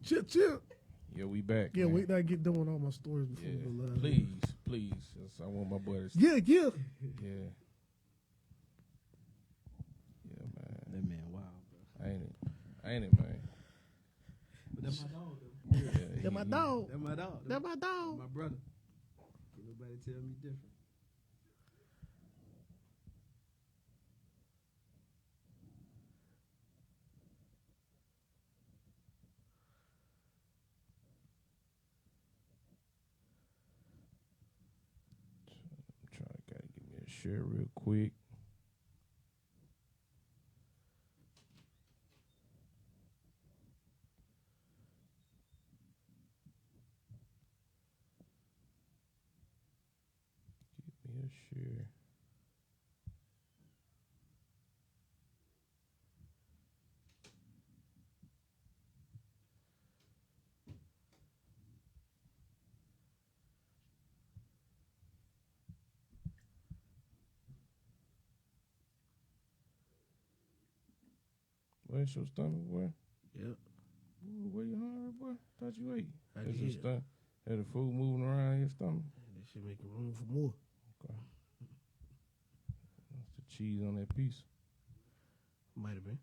Chip. Yeah, we back. Yeah, man. wait till I get done with all my stories before we go live. Please. I want my boys. Yeah. Yeah, man. That man, wow, bro. Ain't it, man? But that's my dog, though. That's my dog. That's my dog. That's my dog. My brother. Can't nobody tell me different. Gotta give me a share real quick. Give me a share. Where's your stomach, boy? Yep. Ooh, where you hungry, boy? Thought you ate. I Is your did. stomach? Had the food moving around in your stomach? That shit making room for more. Okay. That's the cheese on that piece. Might have been.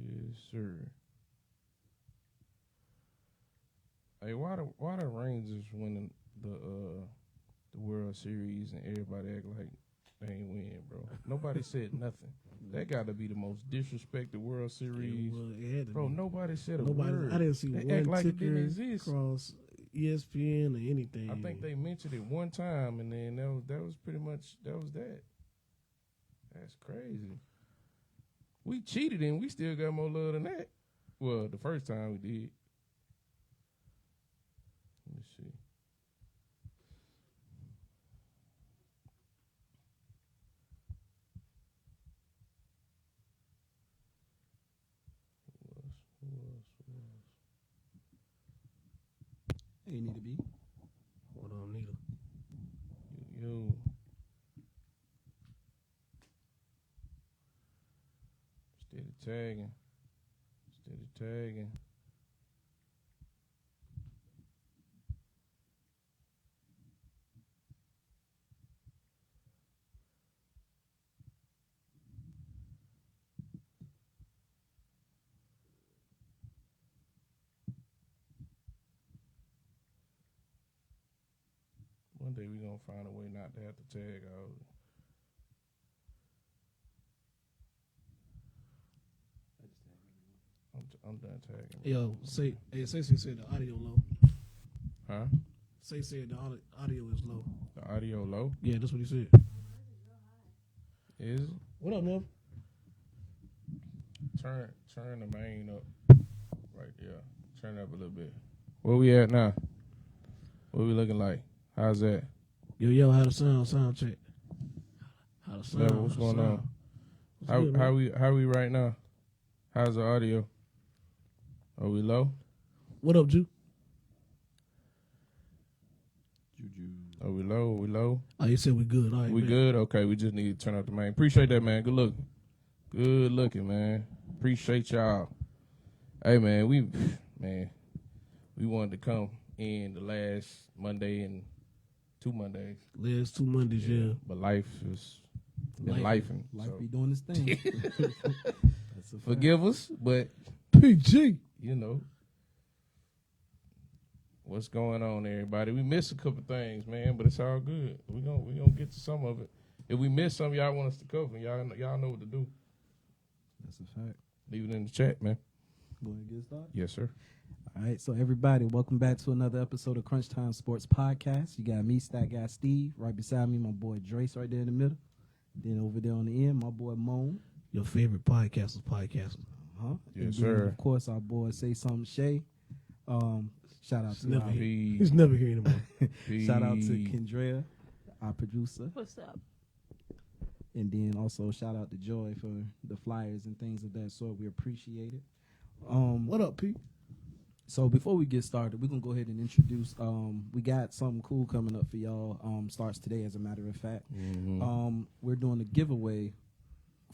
Yes, sir. Hey, why the Rangers winning the World Series and everybody act like they ain't win, bro? Nobody said nothing. That got to be the most disrespected World Series, It had to bro. be. Nobody said a word. I didn't see They one act like it ticker didn't exist. across ESPN or anything. I think they mentioned it one time, and then that was pretty much that. That's crazy. We cheated and we still got more love than that. Well, the first time we did. Let me see. Who else? Hey, need to be. Hold on, Nita. Yo. Steady tagging. One day we're going to find a way not to have to tag out. I'm done tagging. Yo, say said the audio low. Huh? Say said the audio is low. The audio low? Yeah, that's what he said. Is it? What up, Nev? Turn the main up. Right there. Turn it up a little bit. Where we at now? What we looking like? How's that? Yo, how the sound check? How the sound? Level, what's going on? How we right now? How's the audio? Are we low? What up, Ju? Juju. Are we low? Oh, you said we good. All right, We man. good? Okay, we just need to turn up the main. Appreciate that, man. Good looking, man. Appreciate y'all. Hey, man, we wanted to come in the last Monday and 2 Mondays. Last 2 Mondays, yeah. But life has been lifing. Life So be doing this thing. That's a fact. forgive us, but PG. you know what's going on, everybody. We missed a couple things, man, but it's all good. We gonna get to some of it. If we miss some, y'all want us to cover, y'all know what to do. That's a fact. Leave it in the chat, man. Want to get started? Yes, sir. All right, so everybody, welcome back to another episode of Crunch Time Sports Podcast. You got me, Stat Guy Steve, right beside me, my boy Drace right there in the middle. Then over there on the end, my boy Moan. Your favorite podcasters. Yes, And then, sir. of course, our boy Say Something Shay. Shout out to Never our, Peace. He's never here anymore. shout out to Kendra, our producer. What's up? And then also shout out to Joy for the flyers and things of that sort. We appreciate it. What up, P? So before we get started, we're gonna go ahead and introduce. We got something cool coming up for y'all. Starts today, as a matter of fact. Mm-hmm. We're doing a giveaway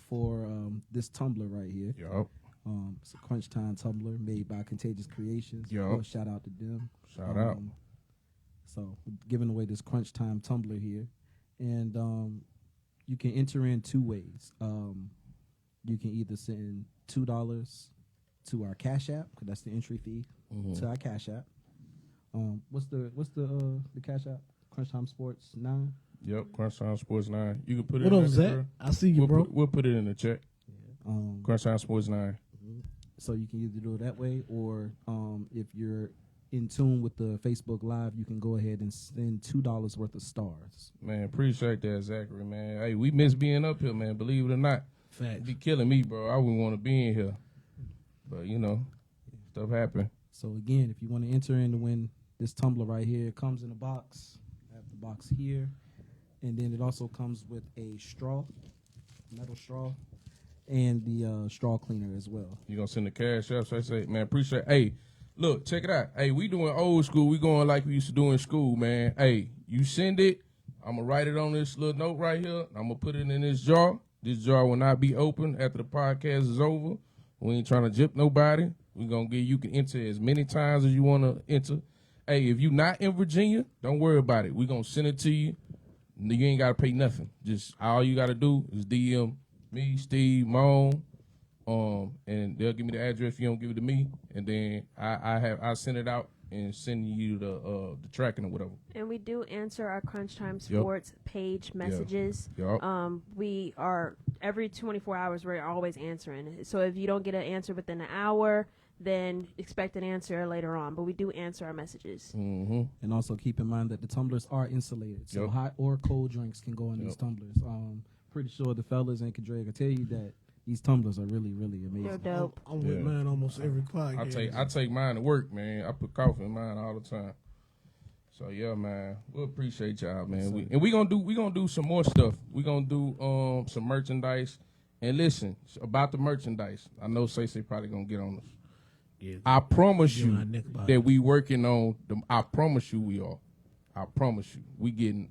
for this tumbler right here. Yup. It's a Crunch Time tumbler made by Contagious Creations. Yup. Of course, shout out to them. Shout out. So we're giving away this Crunch Time tumbler here, and you can enter in two ways. You can either send $2 to our Cash App, because that's the entry fee to our Cash App. What's the Cash App? Crunch Time Sports 9. Yep, Crunch Time Sports 9. You can put it What in up, the Zach? bro. I see you, bro. We'll put it in the chat. Yeah. Crunch Time Sports 9. So you can either do it that way, or if you're in tune with the Facebook Live, you can go ahead and send $2 worth of stars. Man, appreciate that, Zachary, man. Hey, we miss being up here, man. Believe it or not. Facts. It'd be killing me, bro. I wouldn't want to be in here. But, you know, stuff happen. So again, if you want to enter in to win this tumbler right here, it comes in a box. I have the box here. And then it also comes with a straw, metal straw, and the straw cleaner as well. You going to send the cash up? So I say, man, appreciate it. Hey, look, check it out. Hey, we doing old school. We going like we used to do in school, man. Hey, you send it. I'm going to write it on this little note right here. I'm going to put it in this jar. This jar will not be open after the podcast is over. We ain't trying to jip nobody. We're going to give you can enter as many times as you want to enter. Hey, if you not in Virginia, don't worry about it. We're going to send it to you. You ain't got to pay nothing. Just all you got to do is DM me, Steve, Moan, and they'll give me the address if you don't give it to me. And then I send it out and send you the tracking or whatever. And we do answer our Crunch Time Sports page messages. Yep. We are every 24 hours. We're always answering. So if you don't get an answer within an hour, then expect an answer later on. But we do answer our messages. Mm-hmm. And also keep in mind that the tumblers are insulated, so Yep. hot or cold drinks can go in these tumblers. Pretty sure the fellas and Kadre can tell you that these tumblers are really, really amazing. They're dope. I'm with mine almost every podcast. I take mine to work, man. I put coffee in mine all the time. So yeah, man, we appreciate y'all, man. We gonna do some more stuff. We gonna do some merchandise. And listen about the merchandise. I know Say probably gonna get on us. Yeah, I promise get on you our neck about that it. we working on them. I promise you we are. I promise you we getting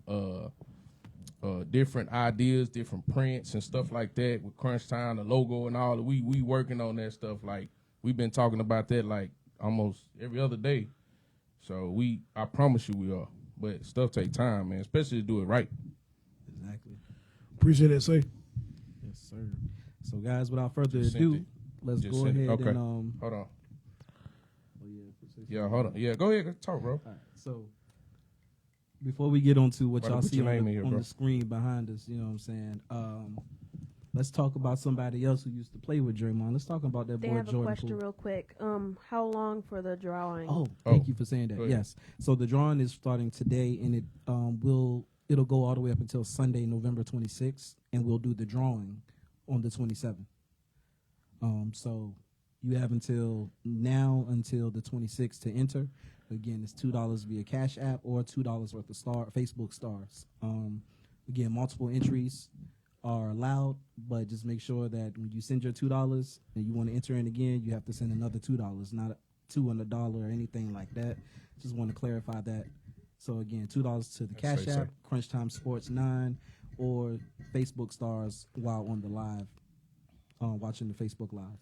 different ideas, different prints and stuff like that with Crunch Time, the logo and all. We working on that stuff. Like we've been talking about that like almost every other day. So I promise you we are. But stuff take time, man, especially to do it right. Exactly. Appreciate that, say. Yes, sir. So guys, without further Just sent ado, it. let's Just go sent it. ahead Okay. and Hold on. oh, Yeah, hold on. Yeah, go ahead. Talk, bro. All right, so before we get on to what Why y'all don't you see put your on, name the, in here, on bro? the screen behind us, you know what I'm saying? Let's talk about somebody else who used to play with Draymond. Let's talk about that They boy have a Jordan question Poole. real quick. How long for the drawing? Oh, thank Oh, you for saying that. go ahead. Yes. So the drawing is starting today, and it'll go all the way up until Sunday, November 26th, and we'll do the drawing on the 27th. So you have until the 26th to enter. Again, it's $2 via Cash App or $2 worth of Facebook stars. Again, multiple entries are allowed, but just make sure that when you send your $2 and you want to enter in again, you have to send another $2, not $2 and $1 or anything like that. Just want to clarify that. So again, $2 to the That's Cash safe, App, Crunch Time Sports 9, or Facebook stars while on the live, watching the Facebook Live.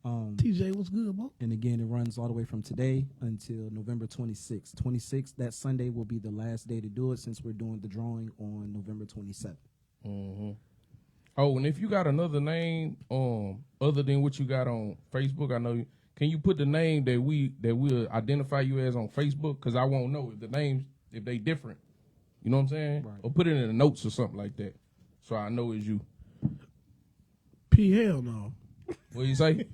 TJ, what's good, bro? And again, it runs all the way from today until November 26th. 26th, that Sunday, will be the last day to do it since we're doing the drawing on November 27th. Mm-hmm. Oh, and if you got another name, other than what you got on Facebook, I know. Can you put the name that we'll identify you as on Facebook? Because I won't know if the names if they different. You know what I'm saying? Right. Or put it in the notes or something like that, so I know it's you. P, hell no. What you say?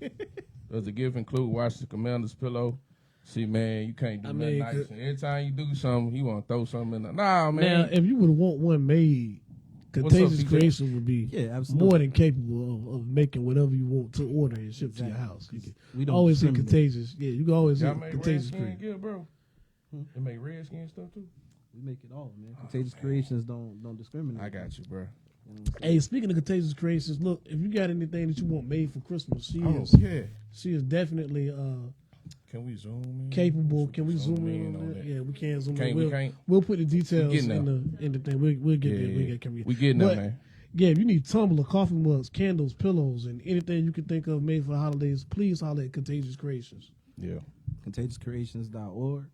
Does the gift include watch the commander's pillow? See, man, you can't do I nothing mean, nice. could- And every time you do something, you want to throw something in there. Nah, man. Now, if you would want one made, What's up, Contagious DJ? Creation would be Yeah, absolutely. more than capable of making whatever you want to order and ship to your Exactly. house. You can We don't always see discriminate. Contagious. Yeah, you can always see Y'all make Contagious redskin Creation. gear, bro. They make redskin stuff too. We make it all, man. Contagious Creations don't discriminate. I got you, bro. You know what I'm saying? Hey, speaking of Contagious Creations, look, if you got anything that you want made for Christmas, Yeah. she is definitely Can we zoom in? capable. Can we zoom in on that? Yeah, we can't zoom in. We can't. We'll put the details getting in the thing. We'll get there. Yeah. Can We getting there, But, man. Yeah, if you need tumbler, coffee mugs, candles, pillows, and anything you can think of made for the holidays, please holler at Contagious Creations. Yeah. ContagiousCreations.org.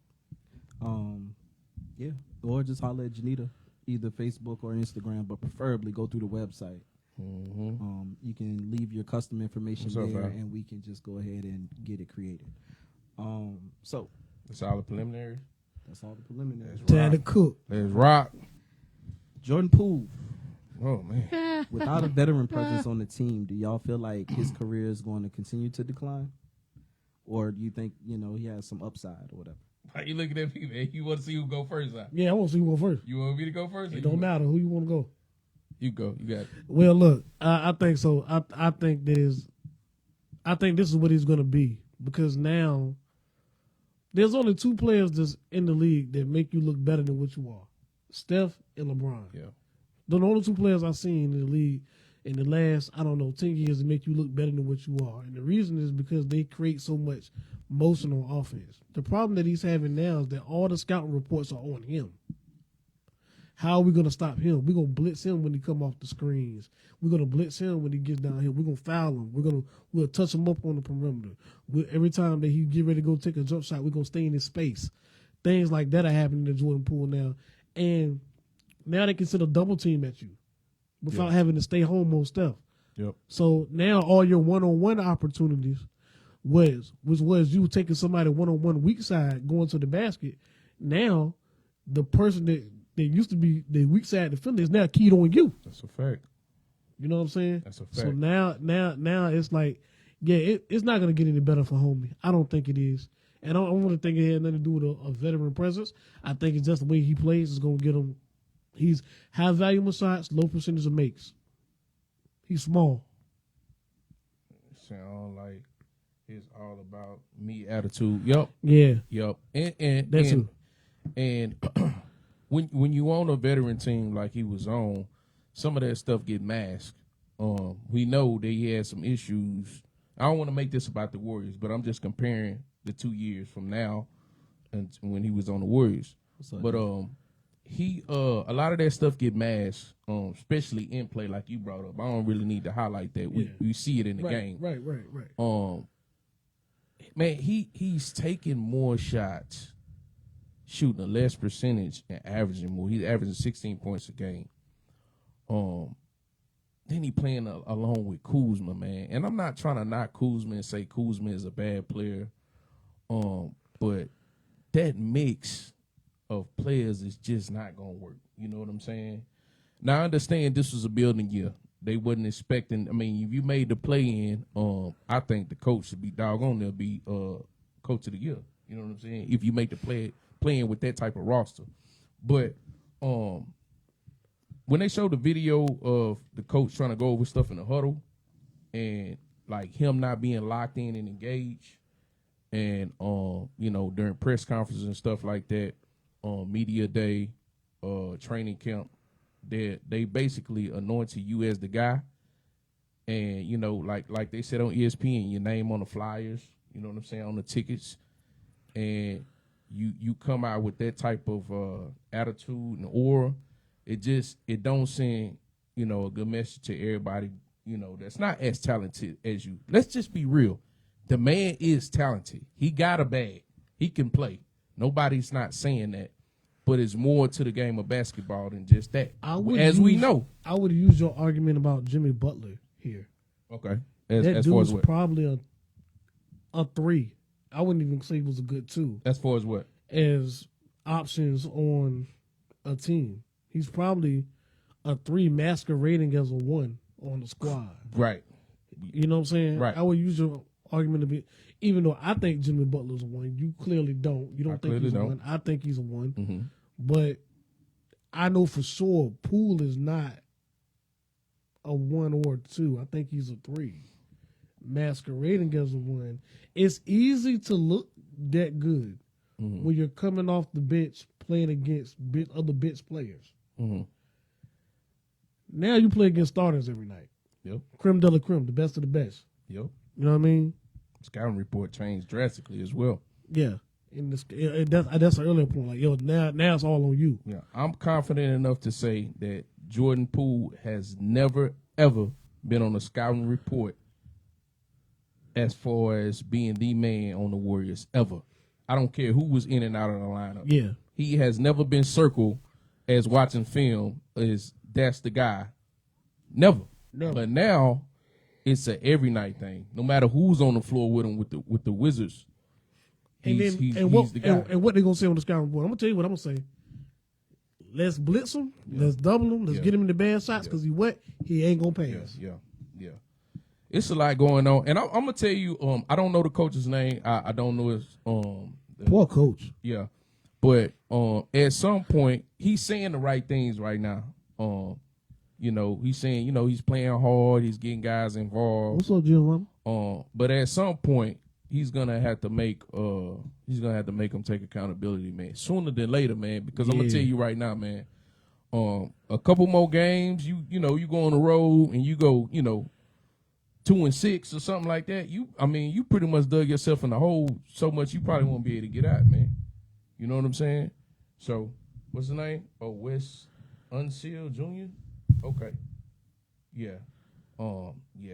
Yeah. Or just holler at Janita, either Facebook or Instagram, but preferably go through the website. Mm-hmm. You can leave your custom information What's up, there, man? and we can just go ahead and get it created. So That's all the preliminaries. that's all the preliminaries. Time to cook. Let's rock. Jordan Poole, Oh man. without a veteran presence on the team, do y'all feel like his career is going to continue to decline, or do you think he has some upside or whatever? Why you looking at me, man? You want to see who go first? Huh? Yeah, I want to see who go first. You want me to go first? It don't matter who you want to go. You go. You got it. Well, look, I think so. I think this is what he's going to be, because now there's only two players that's in the league that make you look better than what you are: Steph and LeBron. Yeah. They're the only two players I've seen in the league in the last 10 years that make you look better than what you are. And the reason is because they create so much motion on offense. The problem that he's having now is that all the scouting reports are on him. How are we going to stop him? We're going to blitz him when he come off the screens. We're going to blitz him when he gets down here. We're going to foul him. We'll touch him up on the perimeter. Every time that he get ready to go take a jump shot, we're going to stay in his space. Things like that are happening to Jordan Poole now. And now they can send a double team at you without having to stay home on Steph. Yep. So now all your one-on-one opportunities was you taking somebody one-on-one weak side going to the basket. Now the person that used to be the weak side defender is now keyed on you. That's a fact. You know what I'm saying? That's a fact. So now it's like, it's not gonna get any better for homie. I don't think it is. And I don't want to think it had nothing to do with a veteran presence. I think it's just the way he plays is gonna get him. He's high volume shots, low percentage of makes. He's small. Sound like it's all about me attitude. Yup. Yeah. Yup. And That's and, and when you on a veteran team like he was on, some of that stuff get masked. We know that he had some issues. I don't want to make this about the Warriors, but I'm just comparing the 2 years from now and when he was on the Warriors. But he a lot of that stuff get masked, especially in play like you brought up. I don't really need to highlight that. We see it in the game. Right. Man, he's taking more shots, shooting a less percentage and averaging more. He's averaging 16 points a game. Then he playing along with Kuzma, man. And I'm not trying to knock Kuzma and say Kuzma is a bad player. But that mix of players is just not gonna work. You know what I'm saying? Now I understand this was a building year. They wasn't expecting. I mean, if you made the play in, I think the coach should be doggone there be coach of the year. You know what I'm saying? If you make the play in with that type of roster, but when they showed the video of the coach trying to go over stuff in the huddle, and like him not being locked in and engaged, and during press conferences and stuff like that, media day, training camp, they basically anointed you as the guy, and like they said on ESPN, your name on the flyers, you know what I'm saying, on the tickets, and you come out with that type of attitude and aura. It don't send a good message to everybody that's not as talented as you. Let's just be real. The man is talented. He got a bag. He can play. Nobody's not saying that. But it's more to the game of basketball than just that. We know. I would use your argument about Jimmy Butler here. Okay. That as dude far was as what? probably a 3. I wouldn't even say he was a good 2. As far as what? As options on a team. He's probably a 3 masquerading as a 1 on the squad. Right. You know what I'm saying? Right. I would use your argument to be, even though I think Jimmy Butler's a 1, you clearly don't. You don't think he's a 1. I think he's a 1. Mm-hmm. But I know for sure Poole is not a 1 or 2. I think he's a 3. Masquerading as a 1. It's easy to look that good when you're coming off the bench playing against other bench players. Mm-hmm. Now you play against starters every night. Yep. Creme de la creme, the best of the best. Yep. You know what I mean? Scouting report changed drastically as well. Yeah. And that's an earlier point. Like, yo, now it's all on you. Yeah, I'm confident enough to say that Jordan Poole has never, ever been on a scouting report as far as being the man on the Warriors, ever. I don't care who was in and out of the lineup. Yeah. He has never been circled as watching film as that's the guy. Never. Never. But now it's a every night thing. No matter who's on the floor with him with the Wizards, he's the guy. And what they gonna say on the scouting report? I'm gonna tell you what I'm gonna say. Let's blitz him. Yeah. Let's double him. Let's get him in the bad shots because he wet. He ain't gonna pass. Yeah. It's a lot going on, and I'm gonna tell you. I don't know the coach's name. I don't know his. Poor coach. Yeah, but at some point he's saying the right things right now. He's saying he's playing hard. He's getting guys involved. What's up, Giovanni? But at some point he's gonna have to make him take accountability, man. Sooner than later, man. Because I'm gonna tell you right now, man. A couple more games, you go on the road and you go, 2-6 or something like that. You pretty much dug yourself in the hole so much you probably won't be able to get out, man. You know what I'm saying? So, what's the name? Oh, Wes Unseld Jr. Okay, yeah.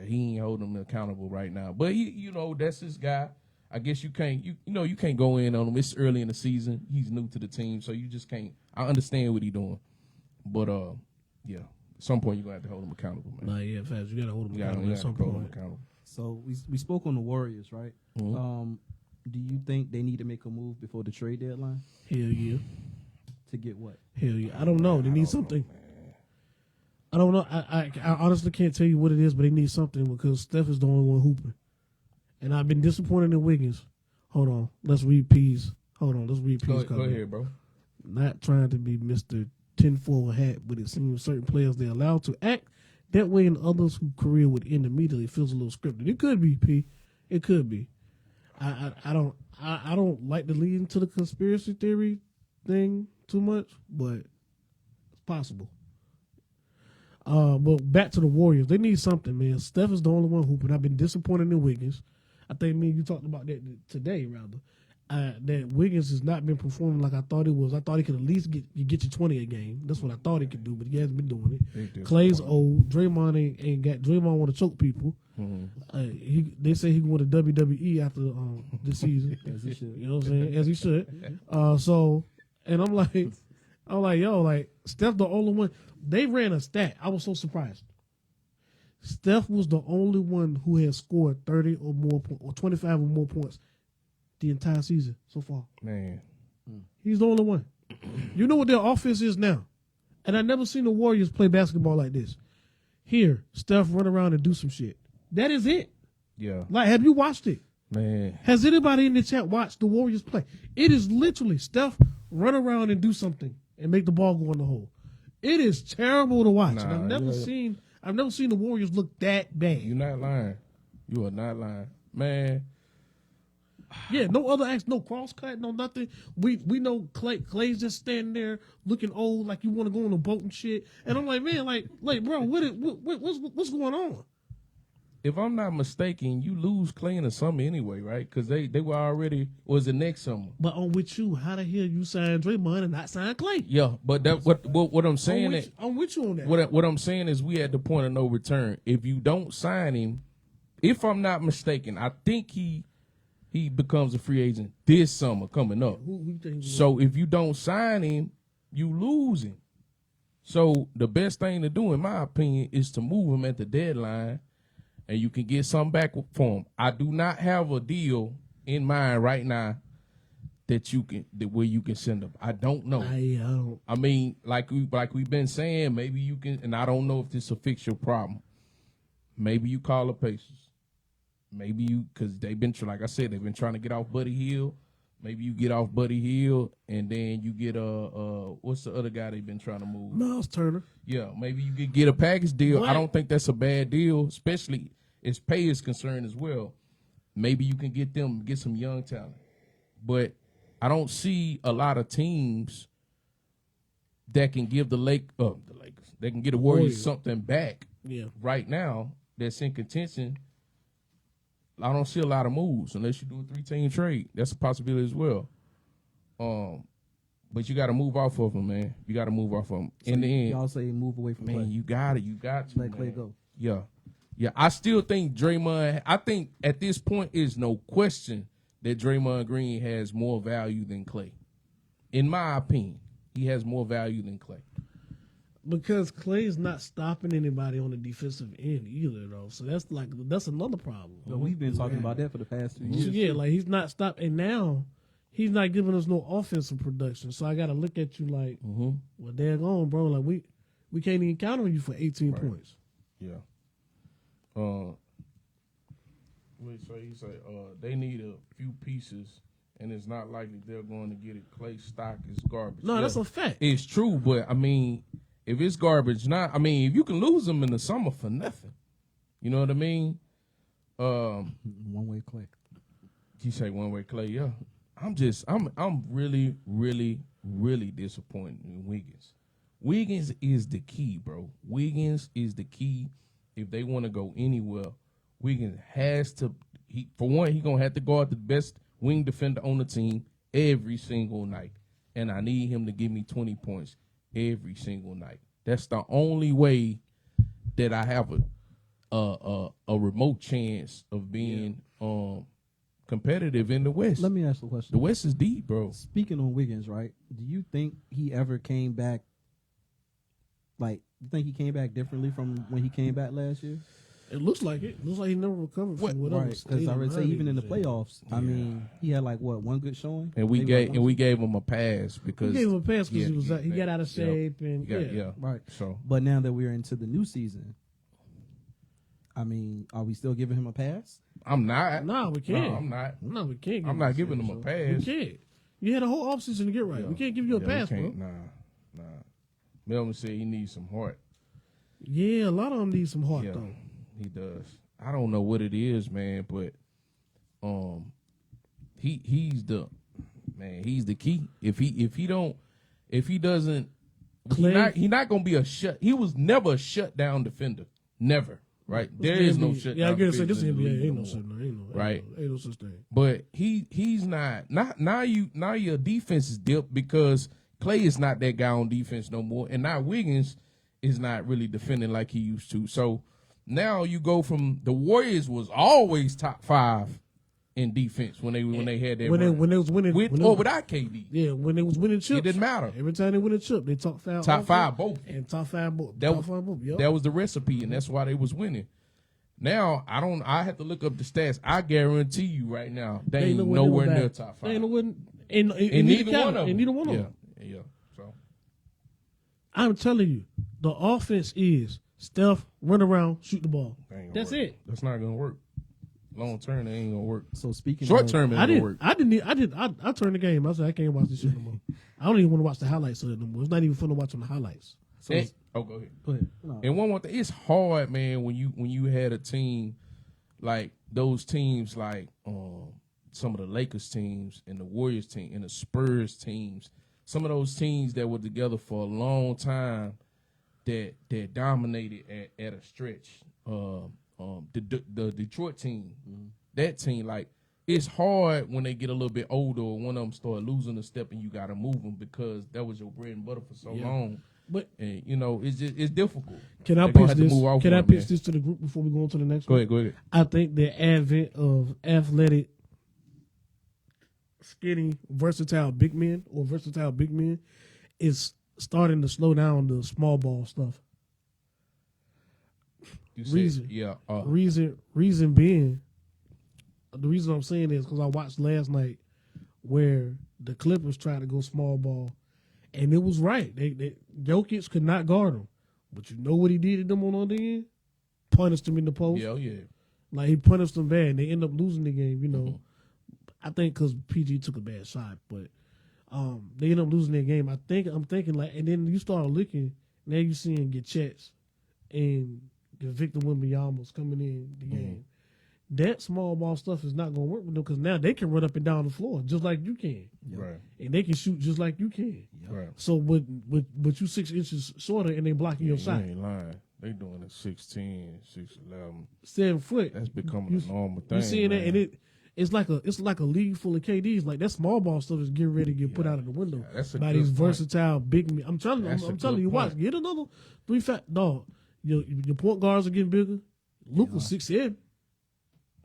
He ain't holding him accountable right now. But he, that's his guy. I guess you can't go in on him. It's early in the season. He's new to the team, so you just can't. I understand what he's doing, but at some point you're gonna have to hold him accountable, man. Nah, yeah, fast. You gotta hold him accountable at some point. So we spoke on the Warriors, right? Mm-hmm. Do you think they need to make a move before the trade deadline? Hell yeah. To get what? Hell yeah. I don't know. They need something. I don't know. I honestly can't tell you what it is, but they need something because Steph is the only one hooping. And I've been disappointed in Wiggins. Hold on. Let's read P's. Hold on. Let's read P's. Go ahead, bro. Not trying to be Mr. Tinfoil hat, but it seems certain players they're allowed to act that way and others whose career would end immediately feels a little scripted. It could be, P. It could be. I don't like to lead into the conspiracy theory thing too much, but it's possible. But back to the Warriors. They need something, man. Steph is the only one hooping. I've been disappointed in Wiggins. I think me and you talked about that today, rather. That Wiggins has not been performing like I thought he was. I thought he could at least get you 20 a game. That's what I thought he could do, but he hasn't been doing it. Clay's old. Draymond ain't got. Draymond want to choke people. Mm-hmm. They say he can win the WWE after this season. As he should. You know what I'm saying? As he should. And I'm like, yo, like Steph the only one. They ran a stat. I was so surprised. Steph was the only one who has scored 30 or more or 25 or more points the entire season so far. Man. He's the only one. You know what their offense is now. And I never seen the Warriors play basketball like this. Here, Steph run around and do some shit. That is it. Yeah. Like, have you watched it? Man. Has anybody in the chat watched the Warriors play? It is literally Steph run around and do something and make the ball go in the hole. It is terrible to watch. And I've never seen the Warriors look that bad. You're not lying. You are not lying. Man. Yeah, no other acts, no cross cut, no nothing. We know Clay's just standing there looking old, like you want to go on a boat and shit. And I'm like, man, like bro, what's going on? If I'm not mistaken, you lose Clay in the summer anyway, right? Because they were already was the next summer. But on with you, how the hell you sign Draymond and not sign Clay? Yeah, but that what I'm saying I'm with you on that. What I'm saying is we at the point of no return. If you don't sign him, if I'm not mistaken, I think he becomes a free agent this summer coming up. Who you think so if you don't sign him, you lose him. So the best thing to do, in my opinion, is to move him at the deadline, and you can get something back for him. I do not have a deal in mind right now where you can send him. I don't know. I don't. I mean, like we've been saying, maybe you can, and I don't know if this will fix your problem. Maybe you call the Pacers. Maybe you, because they've been, like I said, they've been trying to get off Buddy Hield. Maybe you get off Buddy Hield, and then you get what's the other guy they've been trying to move? Miles Turner. Yeah, maybe you could get a package deal. What? I don't think that's a bad deal, especially as pay is concerned as well. Maybe you can get some young talent. But I don't see a lot of teams that can give the Lakers, they can get the Warriors something back Yeah. right now that's in contention. I don't see a lot of moves unless you do a 3-team trade. That's a possibility as well. But you got to move off of him, man. You got to move off of him. So In the end, y'all say move away from man, Clay. you got to Let Clay go. Yeah. I still think Draymond. I think at this point is no question that Draymond Green has more value than Clay. In my opinion, he has more value than Clay. Because Clay's not stopping anybody on the defensive end either, though. So that's another problem. But we've been talking about that for the past 2 So, years. yeah, like he's not stopping, and now he's not giving us no offensive production. So I got to look at you like, well, daggone, bro. Like we can't even count on you for 18 points. Yeah. So he say they need a few pieces, and it's not likely they're going to get it. Clay stock is garbage. No, that's a fact. It's true, but I mean, if it's garbage, if you can lose them in the summer for nothing, you know what I mean? One-way Clay. He say one-way Clay. Yeah, I'm really, really, really disappointed in Wiggins. Wiggins is the key, bro. Wiggins is the key. If they want to go anywhere, Wiggins has to. For one, he's gonna have to guard the best wing defender on the team every single night, and I need him to give me 20 points every single night. That's the only way that I have a remote chance of being competitive in the West. Let me ask a question. The West is deep, bro. Speaking on Wiggins, right? Do you think he ever came back? Like, you think he came back differently from when he came back last year? It looks like it. Looks like he never recovered from whatever. Right, because I would say even in the playoffs, I mean, he had like one good showing, and we gave him a pass because we gave him a pass because he got out of shape and right. So, but now that we're into the new season, I mean, are we still giving him a pass? I'm not. No, we can't. No, I'm not. No, we can't. I'm not giving him a pass. We can't. You had a whole offseason to get right. We can't give you a pass, bro. Nah. Melvin said he needs some heart. Yeah, a lot of them need some heart though. He does. I don't know what it is, man, but he's the key. If he doesn't, he's not gonna be he was never a shutdown defender. Never. Right? There is no shutdown. Yeah, I gotta say this defender in the NBA league ain't no no shutdown. Right. Ain't no such thing. But he's not now your defense is dipped because Clay is not that guy on defense no more, and now Wiggins is not really defending like he used to. So now you go from the Warriors was always top 5 in defense when they had that when they was winning with or without KD. Yeah, when they was winning chips, it didn't matter. Every time they win a chip, they top 5 both and top 5 both. That was the recipe, and that's why they was winning. Now I have to look up the stats. I guarantee you right now they ain't nowhere near top 5. They ain't nowhere, and neither one of them. And neither one of them. Yeah. So I'm telling you, the offense is Steph, run around, shoot the ball. That's work. it. That's not gonna work. Long term, it ain't gonna work. So speaking short term, it ain't gonna work. I turned the game. I said I can't watch this shit no more. I don't even want to watch the highlights of it no more. It's not even fun to watch on the highlights. So go ahead. Go ahead. No. And one more thing, it's hard, man, when you had a team like those teams, like some of the Lakers teams and the Warriors team and the Spurs teams, some of those teams that were together for a long time that dominated at a stretch. The Detroit team, that team, like it's hard when they get a little bit older or one of them start losing a step and you got to move them because that was your bread and butter for so long. But and it's difficult. Can I pitch this? Can I pitch this to the group before we go on to the next one? Go ahead. I think the advent of athletic, skinny, versatile big men is starting to slow down the small ball stuff. Reason being, the reason I'm saying is because I watched last night where the Clippers tried to go small ball, and it was right. They Jokic could not guard them, but you know what he did to them on the other end? Punished them in the post. Yeah. Like he punished them bad. And they end up losing the game. You know, I think because PG took a bad shot, but they end up losing their game. I'm thinking like, and then you start looking. Now you seeing Gachets and the Victor Wembanyama's coming in the game. That small ball stuff is not going to work with them because now they can run up and down the floor just like you can. Right. And they can shoot just like you can. Right. So with you 6 inches shorter and they blocking your shot. You ain't lying. They doing it 6'10", 6'11". 7 foot. That's becoming a normal thing. You seeing that, man. and it's like a league full of KDs. Like that small ball stuff is getting ready to get put out of the window That's a by good these point. versatile big men. I'm telling you, That's a I'm telling you, good watch, point. get another 3 fat dog. Your point guards are getting bigger. Luke was 6'7",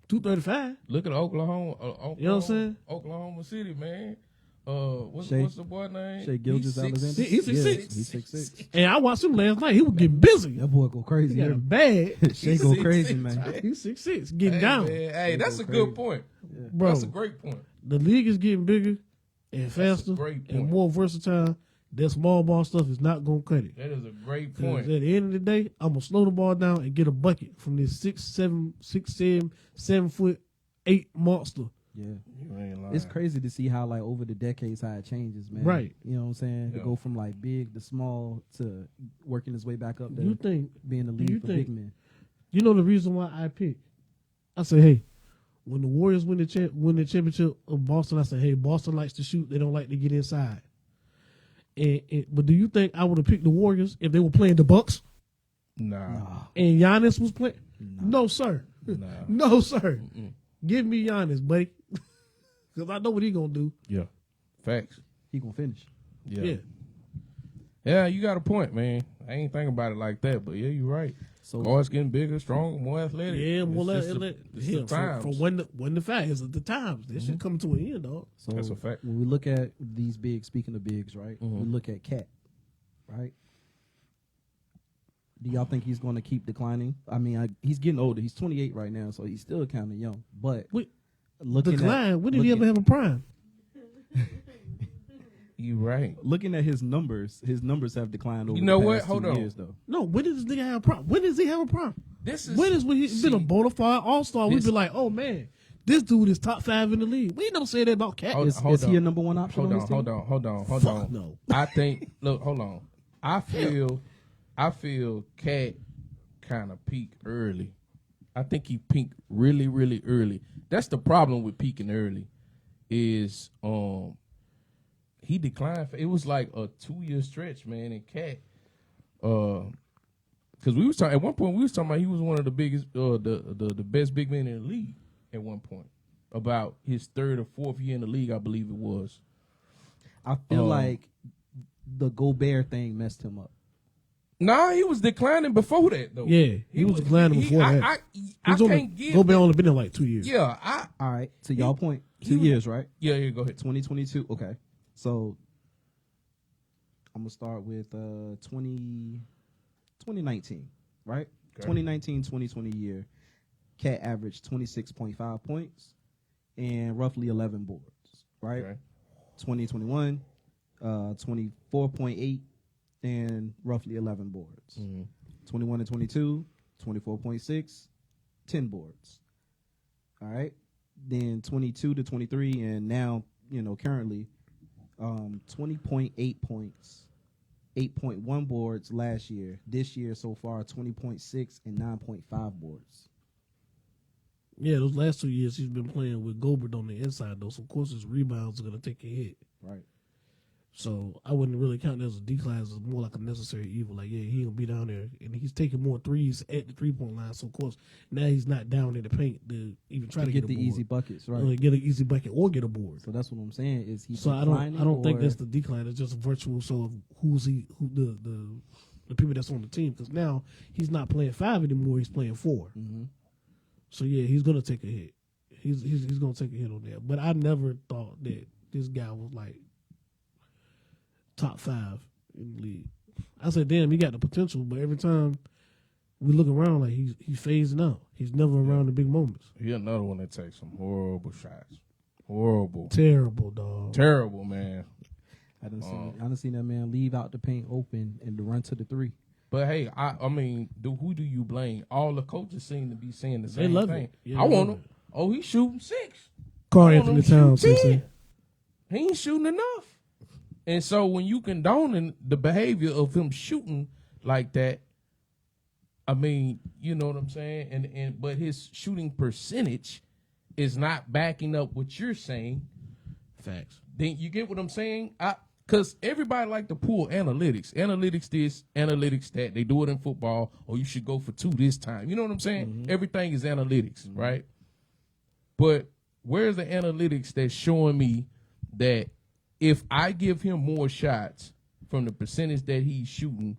235. Look at Oklahoma. You know what I'm saying? Oklahoma City, man. What's the boy name? Shai Gilgeous-Alexander. He's 6'6". He's 6'6". And I watched him last night. He was getting busy. That boy go crazy. He got Yeah. it bad. Shai go crazy, man. He's 6'6", getting Hey, down. man, hey, that's a crazy. good point. Bro, That's a great point. the league is getting bigger and That's faster a great and point. more versatile. That small ball stuff is not going to cut it. That is a great 'Cause point. at the end of the day, I'm going to slow the ball down and get a bucket from this 7'8" monster. Yeah. You ain't lying. It's crazy to see how, like, over the decades, how it changes, man. Right. You know what I'm saying? Yeah. To go from, like, big to small to working his way back up You to think, being the you lead for think- big men. you know the reason why I picked? I say, hey, when the Warriors win the championship of Boston, I say, hey, Boston likes to shoot. They don't like to get inside. But do you think I would have picked the Warriors if they were playing the Bucks Nah. and Giannis was playing? No, sir. Nah. No, sir. Give me Giannis, buddy. Because I know what he going to do. Yeah. Facts. He gonna finish. Yeah. Yeah, you got a point, man. I ain't thinking about it like that, but yeah, you're right. So Guards getting bigger, stronger, more athletic. Yeah, more It's like just the times. from when the fact is the times. This shit coming to an end, dog. So That's a fact. when we look at these bigs, speaking of bigs, right? Mhm. We look at Cat, right? Do y'all think he's going to keep declining? I mean, he's getting older. He's 28 right now, so he's still kind of young. But Wait, looking Decline. When did he looking- ever have a prime? You right. looking at his numbers have declined over You know the what? past Hold 2 on. years, though. No, when did this nigga have a prime? When does he have a prime? This is When is when he's been a see, bona fide all-star? We'd this- be like, oh man, this dude is top 5 in the league. We don't say that about Cat. Hold- Is he a number one option Hold on on, this team? hold on. Fuck no. I think. Look, hold on. I feel Cat kind of peaked early. I think he peaked really, really early. That's the problem with peaking early, is he declined. It was like a 2-year stretch, man. And Cat, because we was talking at one point, we was talking about he was one of the biggest, the best big men in the league at one point. About his 3rd or 4th year in the league, I believe it was. I feel like the Gobert thing messed him up. Nah, he was declining before that though. Yeah, he was declining before that. I He's only, can't give. Gobert only been there like 2 years. Yeah, All right, to y'all point, he 2 was- years, right? yeah. Go ahead. 2022. Okay, so I'm gonna start with 2019, right? Okay. 2019-2020 year, Cat averaged 26.5 points and roughly 11 boards, right? Okay. 2021, 24.8 and roughly 11 boards. Mhm. 21 and 22, 24.6, 10 boards. All right. Then 22 to 23, and now, currently 20.8 points, 8.1 boards last year. This year so far, 20.6 and 9.5 boards. Yeah, those last 2 years he's been playing with Gobert on the inside though, so of course his rebounds are gonna take a hit. Right. So I wouldn't really count that as a decline. It's more like a necessary evil. Like, yeah, he gonna be down there, and he's taking more threes at the 3-point line. So of course now he's not down in the paint to even try to get a the board. easy buckets, right? Or get an easy bucket or get a board. So that's what I'm saying. Is he So I declining? don't think or- that's the decline. It's just a virtual. So of who the people that's on the team, because now he's not playing 5 anymore. He's playing 4. Mhm. So yeah, he's gonna take a hit. He's gonna take a hit on that. But I never thought that this guy was like top 5 in the league. I said, damn, he got the potential, but every time we look around, like he's phasing out. He's never around the big moments. He another one that takes some horrible shots. Horrible. Terrible, dog. Terrible, man. I done seen that man leave out the paint open and to run to the 3. But hey, I mean, who do you blame? All the coaches seem to be saying the same love thing. it. Yeah, I they want love him. Oh, he's shooting 6. Carl I want Anthony him to Towns, shoot 10. 10. He ain't shooting enough. And so when you condoning the behavior of him shooting like that, I mean, you know what I'm saying? But his shooting percentage is not backing up what you're saying. Facts. Then you get what I'm saying? Because everybody like to pull analytics. Analytics this, analytics that. They do it in football, or you should go for 2 this time. You know what I'm saying? Mm-hmm. Everything is analytics, right? But where's the analytics that's showing me that if I give him more shots from the percentage that he's shooting,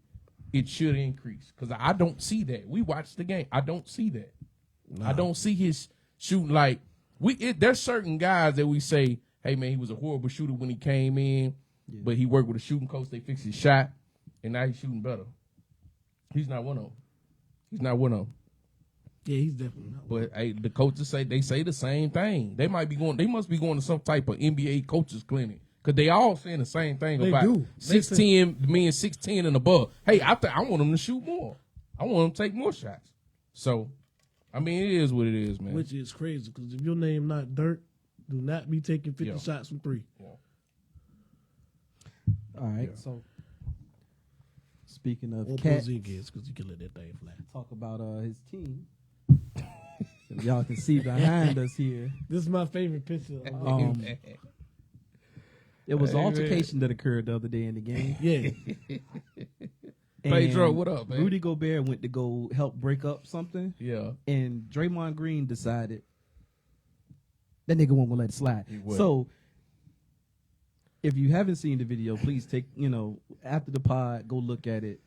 it should increase? Because I don't see that. We watch the game. I don't see that. Nah. I don't see his shooting like there's certain guys that we say, hey man, he was a horrible shooter when he came in, but he worked with a shooting coach. They fixed his shot, and now he's shooting better. He's not one of them. He's not one of them. Yeah, he's definitely not. But hey, the coaches say the same thing. They must be going to some type of NBA coaches clinic. Because they all saying the same thing They about do. 6'10", men 6'10" and above. Hey, I want them to shoot more. I want them to take more shots. So, I mean, it is what it is, man. Which is crazy, because if your name not Dirt, do not be taking 50 Yeah. shots from 3. Yeah. All right. Yeah. So speaking of Or Cat, Porzingis, because you can let that thing fly. talk about his team. If y'all can see behind us here, This is my favorite picture. it was Hey, an man. altercation that occurred the other day in the game. Yeah. Pedro, And what up, man? Rudy Gobert went to go help break up something, Yeah. and Draymond Green decided that nigga won't gonna let it slide. He wouldn't. So, if you haven't seen the video, please take after the pod, go look at it.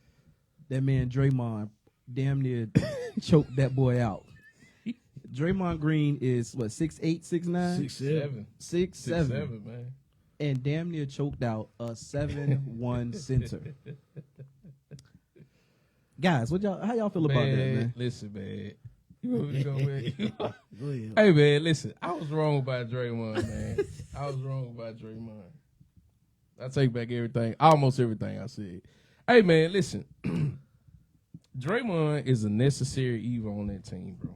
That man Draymond damn near choked that boy out. Draymond Green is what 6'8", 6'9", 6'7". 6'7", man. and damn near choked out a 7'1" center. Guys, how y'all feel about that, man? Listen, man. You want me to go with? Go ahead. Hey, man, listen. I was wrong about Draymond, man. I was wrong about Draymond. I take back almost everything I said. Hey, man, listen. Draymond is a necessary evil on that team, bro.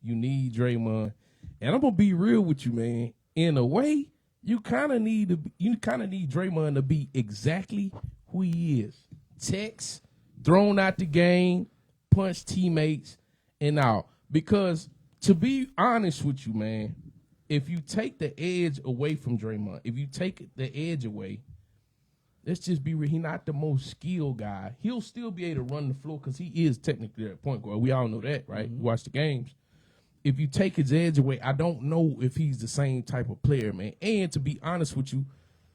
You need Draymond. And I'm going to be real with you, man. In a way, you kind of need Draymond to be exactly who he is. Text, thrown out the game, punch teammates, and all. Because to be honest with you, man, if you take the edge away from Draymond, if you take the edge away, let's just be real, he's not the most skilled guy. He'll still be able to run the floor because he is technically a point guard. We all know that, right? Mm-hmm. We watch the games. If you take his edge away, I don't know if he's the same type of player, man. And to be honest with you,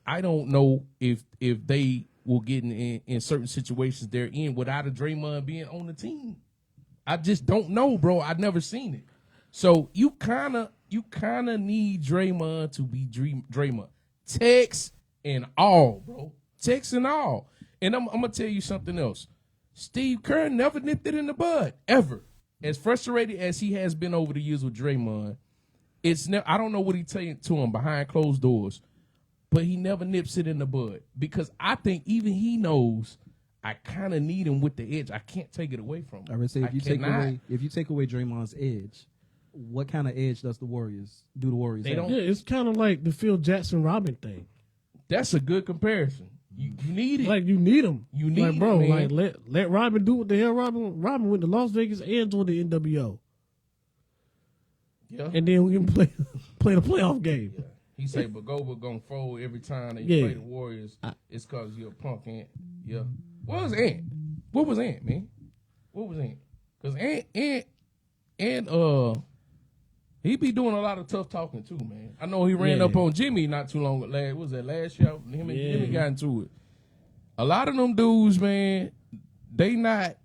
I don't know if they will get in certain situations they're in without a Draymond being on the team. I just don't know, bro. I've never seen it. So you kind of need Draymond to be Draymond. Text and all, bro. Text and all. And I'm going to tell you something else. Steve Kerr never nipped it in the bud, ever. As frustrated as he has been over the years with Draymond, I don't know what he tell to him behind closed doors, but he never nips it in the bud. Because I think even he knows I kind of need him with the edge. I can't take it away from him. I would say I cannot. if you take away Draymond's edge, what kind of edge does the Warriors have? They don't. Yeah, it's kind of like the Phil Jackson Robin thing. That's a good comparison. You need it. Like, you need him. You need like, bro, it, man. like let Robin do what the hell Robin went to Las Vegas and joined the NWO. Yeah. And then we can play the playoff game. Yeah. He say Bogoba gonna fold every time they Yeah. play the Warriors. It's cause you're a punk Ant. Yeah. What was Ant? What was Ant, man? What was Ant? Cause Ant he be doing a lot of tough talking too, man. I know he ran Yeah. up on Jimmy not too long ago. Was that last year? Him and Yeah. Jimmy got into it. A lot of them dudes, man, they not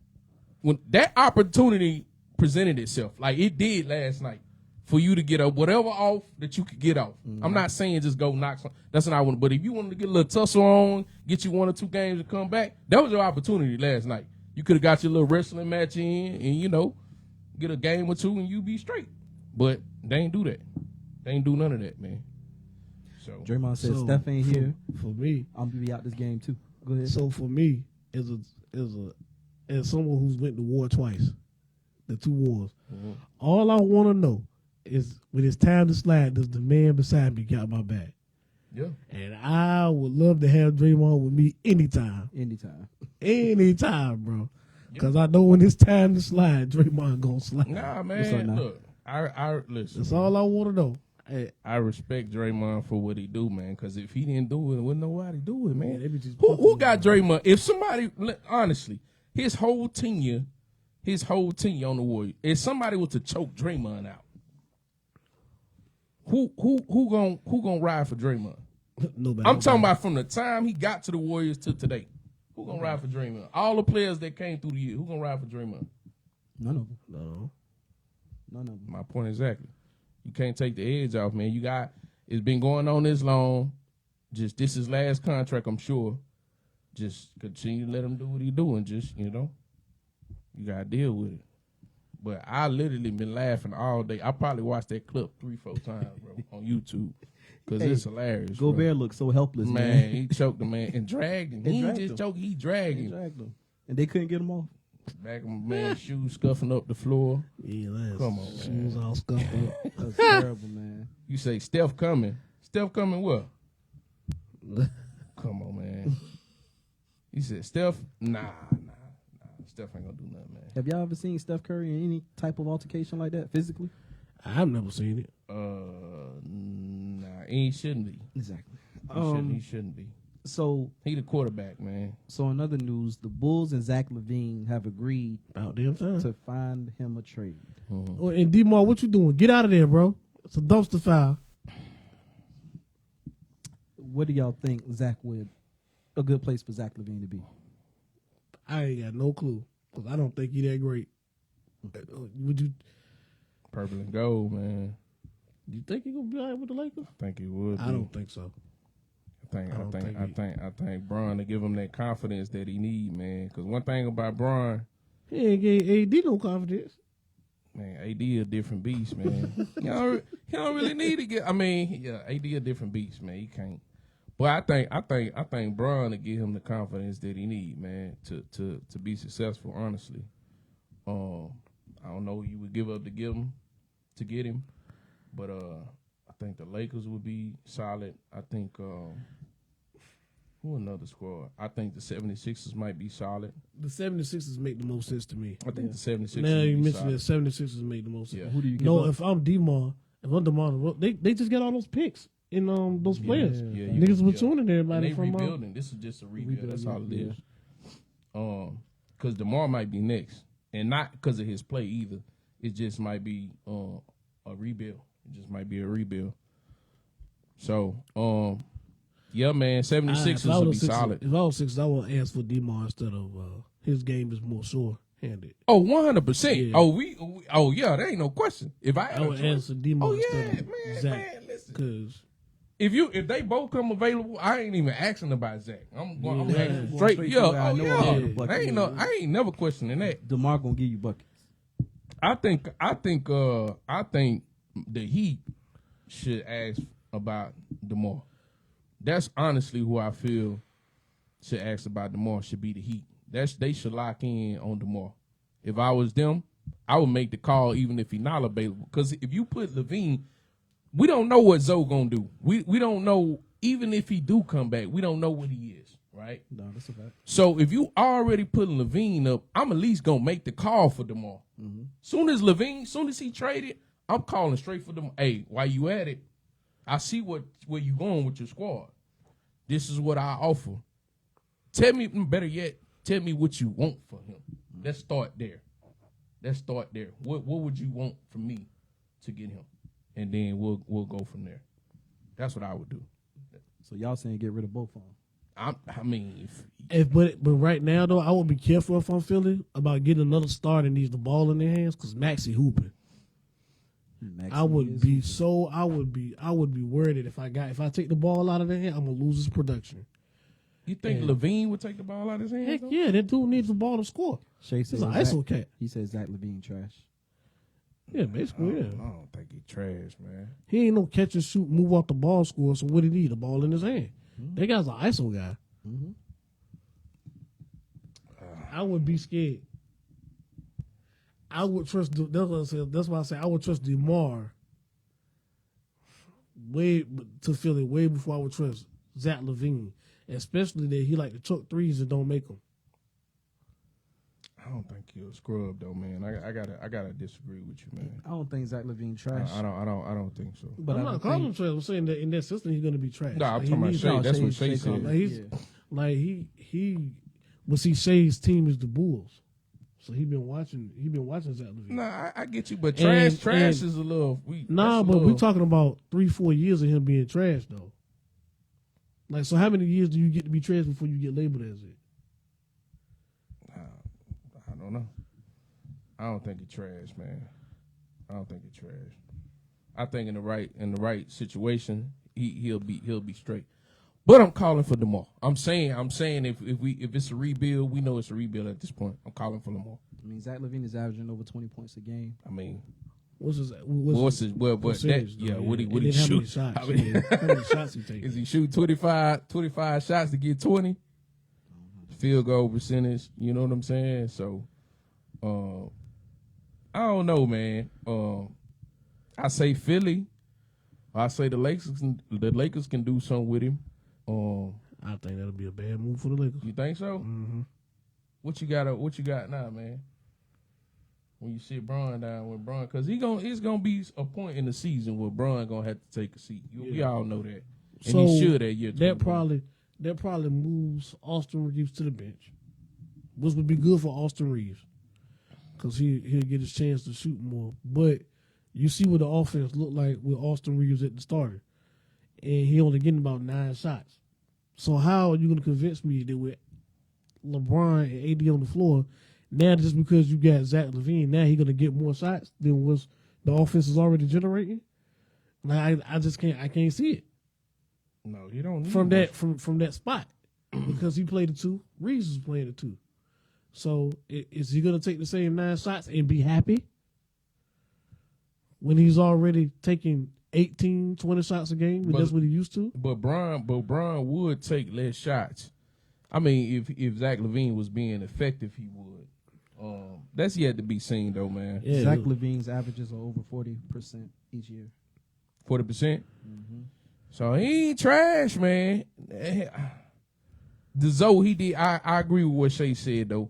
when that opportunity presented itself, like it did last night, for you to get a whatever off that you could get off. I'm not saying just go knock some. That's not what I want. But if you wanted to get a little tussle on, get you 1 or 2 games and come back, that was your opportunity last night. You could have got your little wrestling match in and, get a game or 2 and you be straight. But they ain't do that. They ain't do none of that, man. So Draymond said So, Steph ain't here. For me, I'm gonna be out this game too. Go ahead. so for me, as someone who's went to war twice, the 2 wars, all I want to know is when it's time to slide, does the man beside me got my back? yeah. And I would love to have Draymond with me anytime, bro. Because I know when it's time to slide, Draymond gonna slide. Nah, What's up, man. now? Look, I listen. That's all I want to know. I respect Draymond for what he do, man. Because if he didn't do it, wouldn't nobody do it, man. Yeah, they be just Who pumping got him, man. Draymond? If somebody, honestly, his whole tenure on the Warriors, if somebody was to choke Draymond out, who gonna ride for Draymond? Nobody. I'm talking about from the time he got to the Warriors to today. Who gonna ride for Draymond? All the players that came through the year, who gonna ride for Draymond? None of them. No. None of them. My point exactly. You can't take the edge off, man. It's been going on this long. Just this is last contract, I'm sure. Just continue to let him do what he doing. Just, you got to deal with it. But I literally been laughing all day. I probably watched that clip 3-4 times, bro, on YouTube. Because it's hilarious. Gobert looked so helpless, man. He choked the man and dragged him. He didn't just choke, he dragged him. And they couldn't get him off. Back of my man's shoes scuffing up the floor. Yeah, that's Come on, man. shoes all scuffed up. That's terrible, man. You say Steph coming. Steph coming what? Come on, man. He said, Steph, nah. Steph ain't gonna do nothing, man. Have y'all ever seen Steph Curry in any type of altercation like that physically? I've never seen it. Nah, he shouldn't be. Exactly. He shouldn't be. So He the quarterback, man. in other news, the Bulls and Zach LaVine have agreed About damn time. to find him a trade. Oh, and D-Mar, what you doing? Get out of there, bro. It's a dumpster fire. What do y'all think a good place for Zach LaVine to be? I ain't got no clue. Because I don't think he that great. Would you Purple and gold, man. think he gonna be all right with the Lakers? I think he would. I don't think so. I think Bron to give him that confidence that he need, man. Because one thing about Bron, He ain't gave AD no confidence. man, AD a different beast, man. he don't really need to get. I mean, yeah, AD a different beast, man. He can't. But I think Bron to give him the confidence that he need, man, to be successful. Honestly, I don't know who you would give up to get him, but I think the Lakers would be solid. I think who another squad? I think the 76ers might be solid. The 76ers make the most sense to me. I think the 76ers. Now you would be mentioned solid. the 76ers make the most sense. Yeah. Who do you give No, up? if I'm DeMar, they just get all those picks in those players. Yeah, Niggas were yeah. tuning And everybody they from rebuilding. This is just a rebuild. That's all it yeah. is. Because DeMar might be next, and not because of his play either. It just might be a rebuild. It just might be a rebuild. So, yeah, man, 76ers will be solid. If I was Sixers, I would ask for DeMar instead of his game is more sure-handed. Oh, 100%. Yeah. Oh, yeah, there ain't no question. If I had I a would choice- ask for DeMar Oh, yeah, instead of man, Zach. listen. Because If they both come available, I ain't even asking about Zach. I'm Yeah. asking straight. Straight Yeah, to where I oh know yeah. I'm gonna bucket. I ain't never questioning that. DeMar gonna give you buckets. I think the Heat should ask about DeMar. That's honestly who I feel should ask about DeMar should be the Heat. They should lock in on DeMar. If I was them, I would make the call even if he's not available. Because if you put Levine, we don't know what Zoe gonna do. We don't know, even if he do come back, we don't know what he is, right? No, that's a fact. So if you already putting Levine up, I'm at least gonna make the call for DeMar. Soon as he traded, I'm calling straight for them. Hey, while you at it, I see where you going with your squad. This is what I offer. Tell me, better yet, tell me what you want for him. Let's start there. What would you want from me to get him? And then we'll go from there. That's what I would do. So y'all saying get rid of both of them? I mean, but right now though, I would be careful if I'm Philly about getting another star that needs the ball in their hands because Maxey hooping. I would be worried that if I take the ball out of their hand, I'm gonna lose his production. you think Yeah. Levine would take the ball out of his hands? Heck though? yeah, that dude needs the ball to score. Shay He's says an ISO cat. He says Zach LaVine trash. Yeah, basically, I yeah. don't think he trash, man. He ain't no catch and shoot, move off the ball score. So what did he need? The ball in his hand. That guy's an ISO guy. I would be scared. I would trust. That's why I say I would trust DeMar to Philly way before I would trust Zach LaVine, especially that he like to chuck threes and don't make them. I don't think he'll scrub though, man. I gotta disagree with you, man. I don't think Zach LaVine trash. I don't think so. But I'm I not don't calling him think trash. I'm saying that in that system he's going to be trash. No, I'm Like, talking about needs- Shea. That's what Shea Shea said. Like he's Yeah. like well, see, Shea's team is the Bulls, so he been watching Zach LaVine. Nah, I get you, but And- trash and- is a little. Nah, but we're talking about 3-4 years of him being trash though. Like, so how many years do you get to be trash before you get labeled as it? I don't know. I don't think he's trash, man. I don't think he's trash. I think in the right situation, he'll be straight. But I'm calling for Lamar. I'm saying if it's a rebuild, we know it's a rebuild at this point. I'm calling for Lamar. I mean, Zach LaVine is averaging over 20 points a game. I mean, What's his what that, percentage, yeah, though? what he And then how many shoot? shots? I mean, How many shots he taking? is he shoot 25 shots to get 20? Field goal percentage, you know what I'm saying? So, I don't know, man. I say Philly. I say the Lakers can do something with him. I think that'll be a bad move for the Lakers. You think so? Mm-hmm. What you got now, man? When you sit Bron down with Bron, because it's gonna be a point in the season where Bron gonna have to take a seat. We all know that, and So he should that year. that probably moves Austin Reeves to the bench, which would be good for Austin Reeves because he'll get his chance to shoot more. But you see what the offense looked like with Austin Reeves at the starter, and he only getting about 9 shots. So how are you going to convince me that with LeBron and AD on the floor, now just because you got Zach LaVine, now he's going to get more shots than was the offense is already generating? Like I just can't see it. No, you don't need From much. from that spot because he played the 2. Reeves was playing the 2. So is he going to take the same 9 shots and be happy when he's already taking 18, 20 shots a game? That's what he used to. But Bron would take less shots. I mean, if Zach LaVine was being effective, he would. That's yet to be seen, though, man. Yeah. Zach LaVine's averages are over 40% each year. 40%. Mm-hmm. So he ain't trash, man. The Zoe he did. I agree with what Shay said though.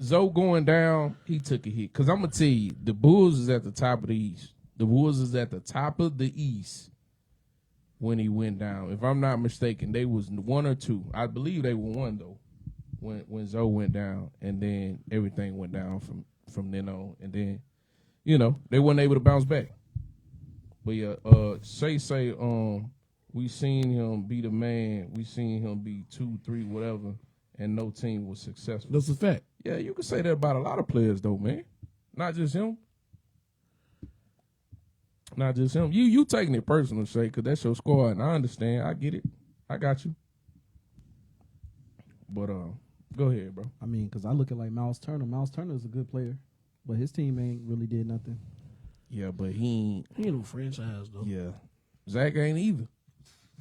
Zoe going down, he took a hit. Cause I'm gonna tell you, the Bulls is at the top of the East. The Bulls is at the top of the East when he went down. If I'm not mistaken, they was 1 or 2. I believe they were 1 though. When Zoe went down, and then everything went down from then on, and then they weren't able to bounce back. But yeah, say we seen him be the man. We seen him be 2, 3, whatever, and no team was successful. That's a fact. Yeah, you can say that about a lot of players though, man. Not just him. Not just him. You taking it personal, Shay, because that's your squad, and I understand. I get it. I got you. But go ahead, bro. I mean, because I look at like Miles Turner. Miles Turner is a good player, but his team ain't really did nothing. Yeah, but he He ain't no franchise though. yeah. Zach ain't either.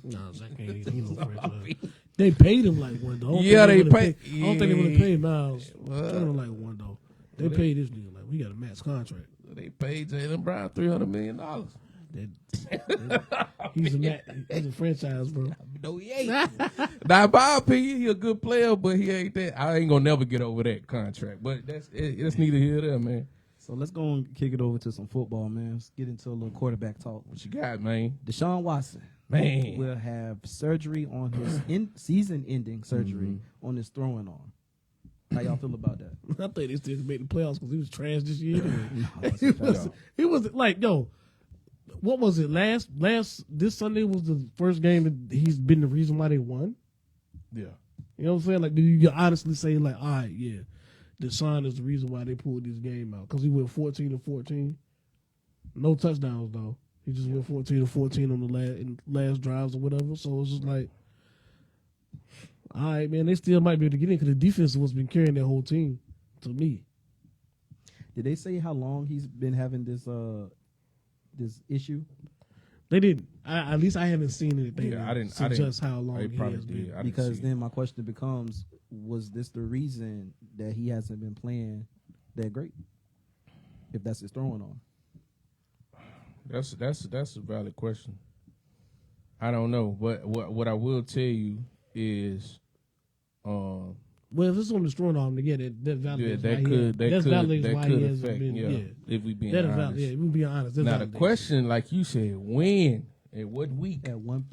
Nah, Zach ain't he no franchise. They paid him like one though. Yeah, they I paid. don't think they would have paid Miles Well, Turner like one though. They paid this nigga like we got a max contract. They paid Jaylen Brown $300 million. He's a franchise, bro. No, he ain't. Now, in my opinion, he a good player, but he ain't that. I ain't gonna never get over that contract. But that's neither here nor there, man. So let's go and kick it over to some football, man. Let's get into a little quarterback talk. What you got, man? Deshaun Watson Man, will have surgery on his season-ending surgery on his throwing arm. How y'all feel about that? I think they still made the playoffs because he was trash this year. Anyway. No. He was like, yo, what was it? This Sunday was the first game that he's been the reason why they won. yeah. You know what I'm saying? Like, do you honestly say like, all right, yeah, Deshaun is the reason why they pulled this game out because he went 14-14, no touchdowns though. He just went 14-14 on the last drives or whatever. So it's just like, all right, man, they still might be able to get in because the defense was been carrying that whole team. To me, Did they say how long he's been having this issue? they didn't. At least I haven't seen anything. Yeah, I didn't. Suggest how long They he probably has did. been. I didn't Because see then my question becomes, was this the reason that he hasn't been playing that great? If that's his throwing arm. That's a valid question. I don't know, but what I will tell you is, Well, if it's on the strong arm, yeah, that Yeah, validates that why could why he hasn't affect. been. Yeah, if we being that is honest. yeah, we being honest. That Now the validates. question, like you said, when and what week? At what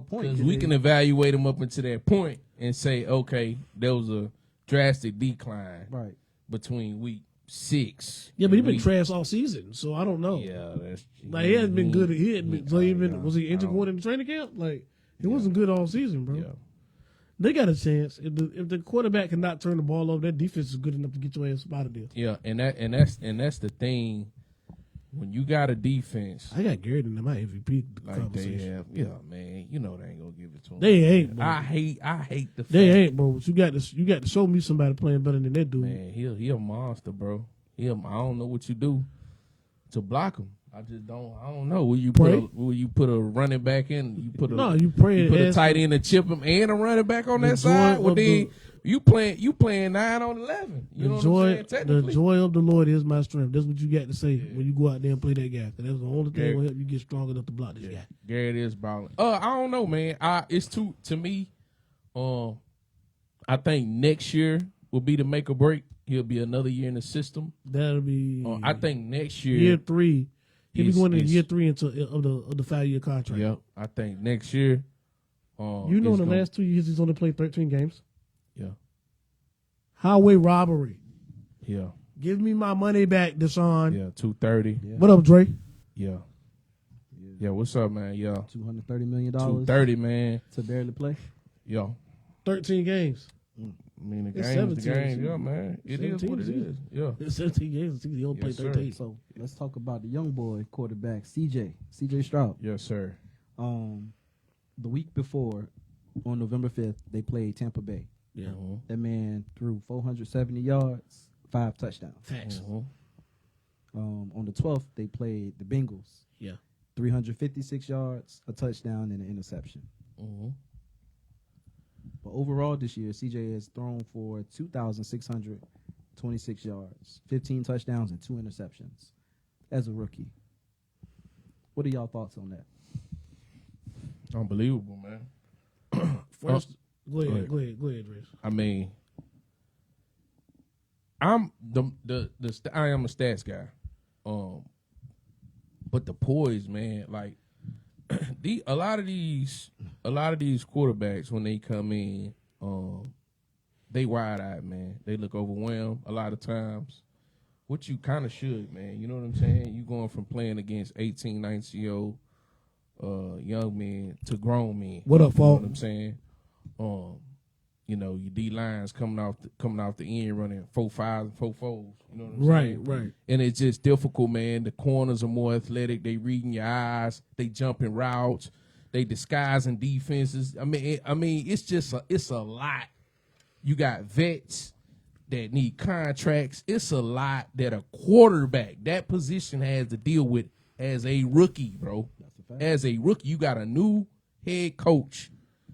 point? Because we can evaluate them up until that point and say, okay, there was a drastic decline right. between week 6. Yeah, but he and been week- trash all season, so I don't know. Yeah, that's Like he hasn't been good. He hadn't been. So he been. yeah, Was he I injured don't- more in the training camp? Like he wasn't good all season, bro. Yeah, They got a chance. If the quarterback cannot turn the ball over, that defense is good enough to get your ass out of there. yeah, and that's the thing. When you got a defense I got Garrett in my MVP like they conversation. have, yeah, man, you know they ain't gonna give it to them. They ain't, bro. I hate the fact, They ain't, bro. But you got to show me somebody playing better than that dude. man. He a monster, bro. I don't know what you do to block him. I don't know. Will you put a running back in? You put a tight end to chip him and a running back on that side. Well, then you playing 9 on 11. You know what I'm saying? The Technically, joy of the Lord is my strength. That's what you got to say when you go out there and play that guy. 'Cause that's the only thing that will help you get strong enough to block this guy. Garrett is balling. I don't know, man. It's too to me. I think next year will be the make or break. He'll be another year in the system. That'll be. I think next year, year 3. He'll be going into is- year 3 of the 5-year contract. Yeah, I think next year. You know, in the last 2 years, he's only played 13 games. Yeah, Highway robbery. yeah, Give me my money back, Deshaun. yeah. 230. Yeah. What up, Dre? Yeah, yeah. What's up, man? Yeah, $230 million 230, man. to barely play. Yeah. 13 games. I mean, the It's game's the 17, game. Yeah, man. It is 17 what it season. is. Yeah. It's 17 games. He only played Yes, sir. 13. So let's talk about the young boy quarterback, CJ Stroud. Yes, sir. The week before, on November 5th, they played Tampa Bay. Yeah. That man threw 470 yards, 5 touchdowns. Facts. On the 12th, they played the Bengals. Yeah. 356 yards, a touchdown, and an interception. Mm-hmm. But overall this year, CJ has thrown for 2,626 yards, 15 touchdowns, and 2 interceptions as a rookie. What are y'all thoughts on that? Unbelievable, man. First, go ahead, Dre. I mean, I'm I am a stats guy, but the poise, man, like a lot of these quarterbacks when they come in, they wide eyed, man. They look overwhelmed a lot of times. What you kind of should, man. You know what I'm saying? You going from playing against 18, 19-year-old young men to grown men. What up, You know Falk? what I'm saying? You know, your D lines coming off the end running 4-5 and 4-4s. You know what I'm saying? Right. And it's just difficult, man. The corners are more athletic. They reading your eyes. They jumping routes. They disguising defenses. I mean, it's a lot. You got vets that need contracts. It's a lot that a quarterback, that position, has to deal with as a rookie, bro. That's a fact. As a rookie, you got a new head coach.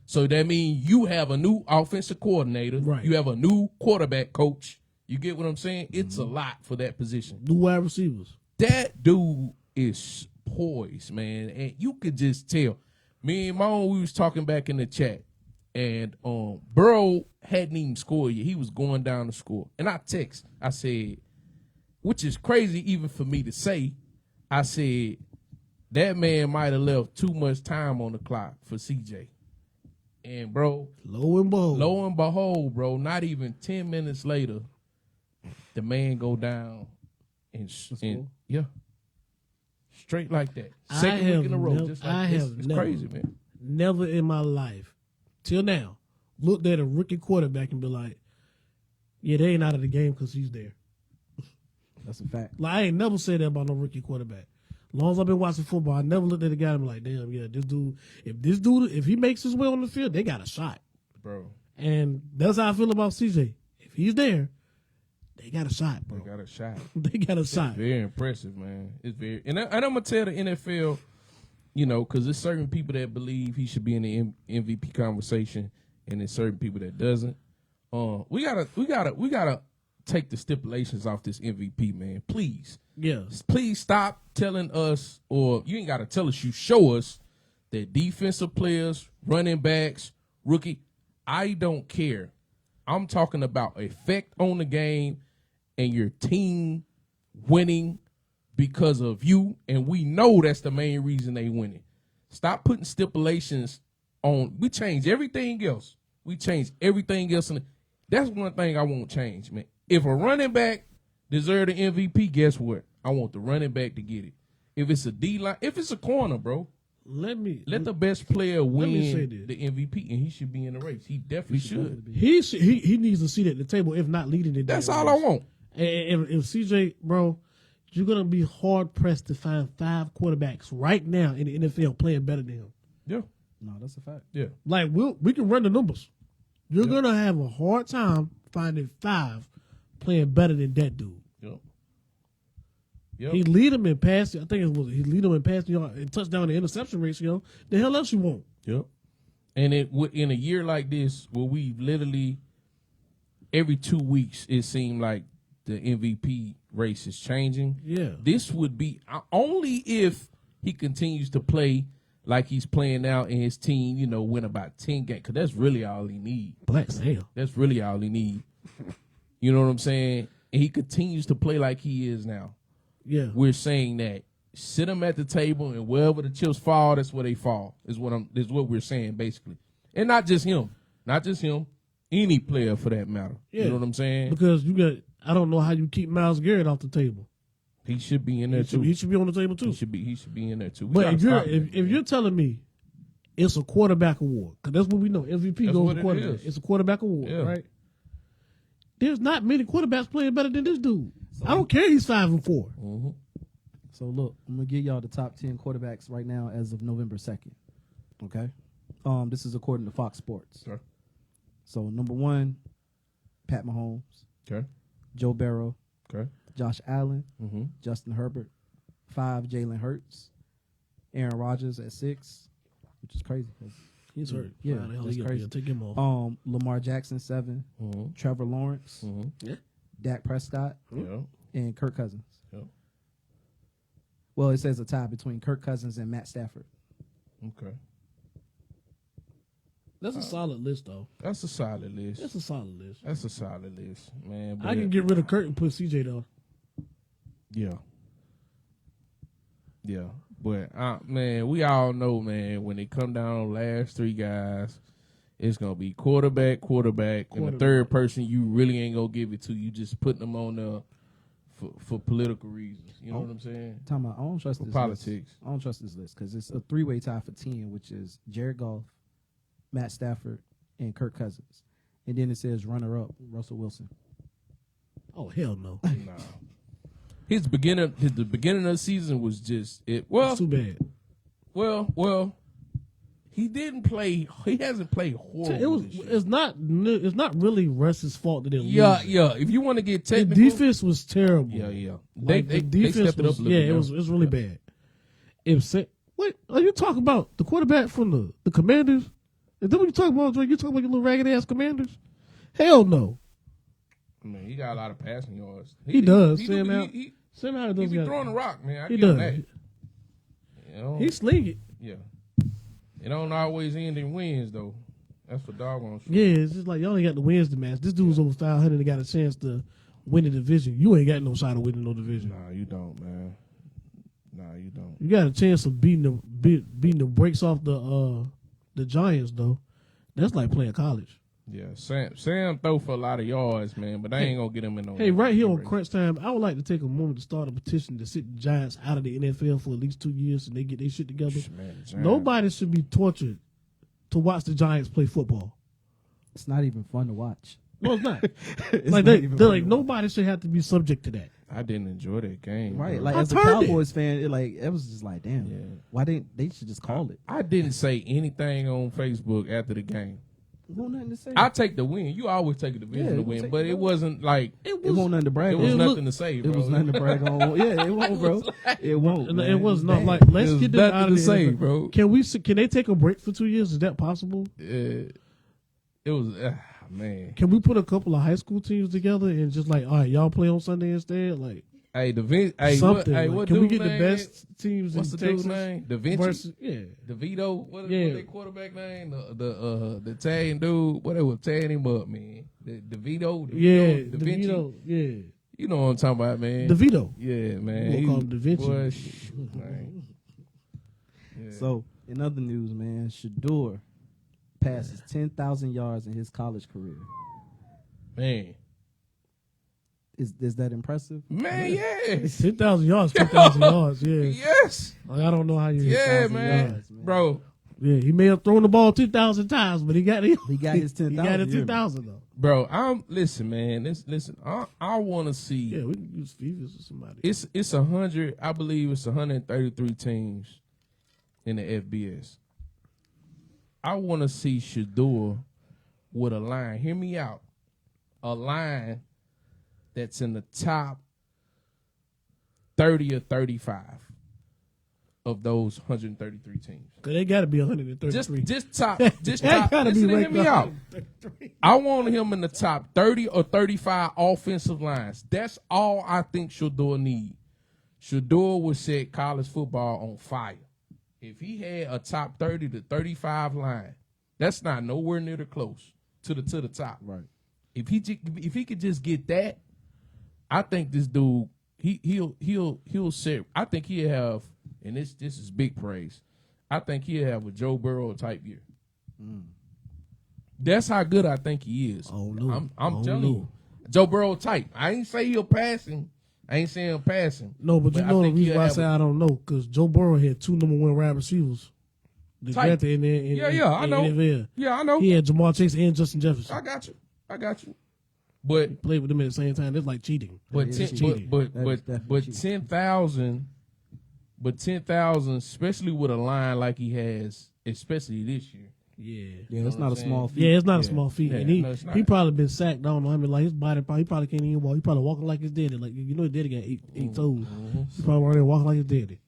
So that means you have a new offensive coordinator. Right. You have a new quarterback coach. You get what I'm saying? It's a lot for that position. New wide receivers. That dude is poised, man. And you could just tell. Me and Mo, we was talking back in the chat. And Burrow hadn't even scored yet. He was going down to score. And I said, which is crazy even for me to say, I said, that man might have left too much time on the clock for CJ. And, bro, Lo and behold, bro, not even 10 minutes later, the man go down and yeah, straight like that. Second week in a row. Just like it's crazy, man. Never in my life, till now, looked at a rookie quarterback and be like, yeah, they ain't out of the game because he's there. That's a fact. Like, I ain't never said that about no rookie quarterback. As long as I've been watching football, I never looked at a guy and be like, damn, yeah, if he makes his way on the field, they got a shot. Bro. And that's how I feel about CJ. If he's there, they got a shot, bro. They got a shot. They got a shot. Very impressive, man. It's very, and I'm gonna tell the NFL, you know, because there's certain people that believe he should be in the MVP conversation, and there's certain people that doesn't. We gotta take the stipulations off this MVP, man. Please. Yeah. Please stop telling us, or you ain't got to tell us, you show us that defensive players, running backs, rookie, I don't care. I'm talking about effect on the game and your team winning because of you, and we know that's the main reason they winning. Stop putting stipulations on. We change everything else. And that's one thing I won't change, man. If a running back deserve the MVP, guess what? I want the running back to get it. If it's a D-line, if it's a corner, bro, let the best player win the MVP, and he should be in the race. He definitely should. He needs a seat at the table, if not leading the. That's all I want. And if CJ, bro, you're gonna be hard pressed to find 5 quarterbacks right now in the NFL playing better than him. Yeah. No, that's a fact. Yeah. Like we can run the numbers. You're gonna have a hard time finding 5 playing better than that dude. Yep. He lead them in passing. I think he lead them in passing yard and touchdown and interception ratio. The hell else you want? Yep. And in a year like this, where we literally every 2 weeks it seemed like the MVP race is changing. Yeah. This would be only if he continues to play like he's playing now and his team, win about 10 games. Because that's really all he needs. Black Sam. That's really all he needs. You know what I'm saying? And he continues to play like he is now. Yeah. We're saying that sit him at the table, and wherever the chips fall, that's where they fall. Is what we're saying basically, and not just him, any player for that matter. Yeah. You know what I'm saying? Because I don't know how you keep Myles Garrett off the table. He should be in there too. He should be on the table too. He should be in there too. But if you're telling me it's a quarterback award, because that's what we know, MVP goes to quarterback. It's a quarterback award, right? There's not many quarterbacks playing better than this dude. I don't care. He's 5-4. Mm-hmm. So look, I'm gonna give y'all the top 10 quarterbacks right now as of November 2nd. Okay, this is according to Fox Sports. Okay. So number 1, Pat Mahomes. Okay. Joe Burrow. Okay. Josh Allen. Mm-hmm. Justin Herbert. 5, Jalen Hurts. Aaron Rodgers at 6, which is crazy. He's hurt. Yeah, that's crazy. Take him off. Lamar Jackson 7. Mm-hmm. Trevor Lawrence. Mm-hmm. Yeah. Dak Prescott. Yeah. And Kirk Cousins. Yeah. Well, it says a tie between Kirk Cousins and Matt Stafford. Okay. That's a solid list, though. That's a solid list. That's a solid list, man. I can get rid of Kirk and put CJ though. Yeah. Yeah. But man, we all know, man, when it come down to the last 3 guys, it's gonna be quarterback, and the third person you really ain't gonna give it to. You just putting them on there for political reasons. You know what I'm saying? I don't trust this politics. list. I don't trust this list because it's a 3-way tie for 10, which is Jared Goff, Matt Stafford, and Kirk Cousins. And then it says runner-up, Russell Wilson. Oh, hell no. Nah. The beginning of the season was just it. Well, it's too bad. Well, he didn't play. He hasn't played horrible. It's not really Russ's fault that they lose. Yeah. If you want to get technical, the defense was terrible. Yeah. Like, the defense stepped it up a little bit. it was really bad. Wait, are you talking about the quarterback from the Commanders? Is that what you talking about, Dre? You talking about your little ragged ass Commanders? Hell no. I mean, he got a lot of passing yards. He does. Sam Howard he does. be throwing the rock, man. He does. That. You know? He sling it. Yeah. It don't always end in wins, though. That's for doggone sure. Yeah, it's just like y'all ain't got the wins to match. This dude's over 500 and got a chance to win the division. You ain't got no shot of winning no division. Nah, you don't, man. Nah, you don't. You got a chance of beating the brakes off the Giants though. That's like playing college. Yeah, Sam throw for a lot of yards, man, but they ain't gonna get him in no. Hey, right here on Crunch Time, I would like to take a moment to start a petition to sit the Giants out of the NFL for at least 2 years and they get their shit together. Man, Nobody should be tortured to watch the Giants play football. It's not even fun to watch. No, it's not. It's they're like nobody should have to be subject to that. I didn't enjoy that game. Right, bro. like I as a turned Cowboys fan, it was just like, damn. Yeah. Why didn't they should just call it? I didn't say anything on Facebook after the game. No nothing to say. I take the win. You always take a division to win, but it wasn't like it won't nothing to brag it on. was nothing to say, bro. It was nothing to brag on. Yeah, it won't, bro. It won't. It was not bad. like let's get them out of the say, NFL. bro. Can they take a break for 2 years? Is that possible? It was man. Can we put a couple of high school teams together and just like, all right, y'all play on Sunday instead? Like, Hey, hey, something. what can we dude get name? the best teams What's in the Texas? dude's name? Da Vinci? Versus, yeah. DeVito? What Yeah. their quarterback name? The Italian dude. What they was tearing him up, man. DeVito. Yeah, Da Vinci. DeVito. Yeah, You know what I'm talking about, man. DeVito. Yeah, man. We'll call him Da Vinci. Boy, shoot, man. Yeah. So, in other news, man, Shador passes 10,000 yards in his college career. Man. Is that impressive? Man, yes. 10,000 yards, 10,000 yards. Yeah, Yes. like, I don't know how you. hit Yeah, 1,000 man. yards, man. Bro. Yeah, he may have thrown the ball 10,000 times, but he got He got his He 10,000. got his you hear me? 10,000 though. Bro, listen, man. Listen. I want to see. Yeah, we can use Stevens or somebody. It's 100. I believe it's 133 teams in the FBS. I want to see Shador with a line. Hear me out. A line that's in the top 30 or 35 of those 133 teams. Cause they got to be 133. Just top. Just They top. gotta be Listen, hear ranked me out. 133. I want him in the top 30 or 35 offensive lines. That's all I think Shador need. Shador would set college football on fire. If he had a top 30 to 35 line, that's not nowhere near the close to the top. Right. If he could just get that, I think this dude he'll set. I think he'll have, and this is big praise. I think he'll have a Joe Burrow type year. That's how good I think he is. Oh no, I'm telling you, Joe Burrow type. I ain't say he'll passing. I ain't saying he'll passing. No, but you I know the think reason he'll why I have say I don't know, because Joe Burrow had 2 number 1 wide receivers. The Type. drafted I know. NFL. Yeah, I know. He had Jamar Chase and Justin Jefferson. I got you. But Played with them at the same time. That's like cheating. but is 10, cheating. but That is definitely but cheating. 10,000, especially with a line like he has, especially this year. Yeah. Yeah, that's know what not a I'm small saying? feat. Yeah, it's not a Yeah. small feat. Yeah, and no, it's not. he probably been sacked. I don't know. I mean, like his body, he probably can't even walk. He probably walking like his daddy. Like, you know, his daddy got eight toes. He probably running walking like his daddy.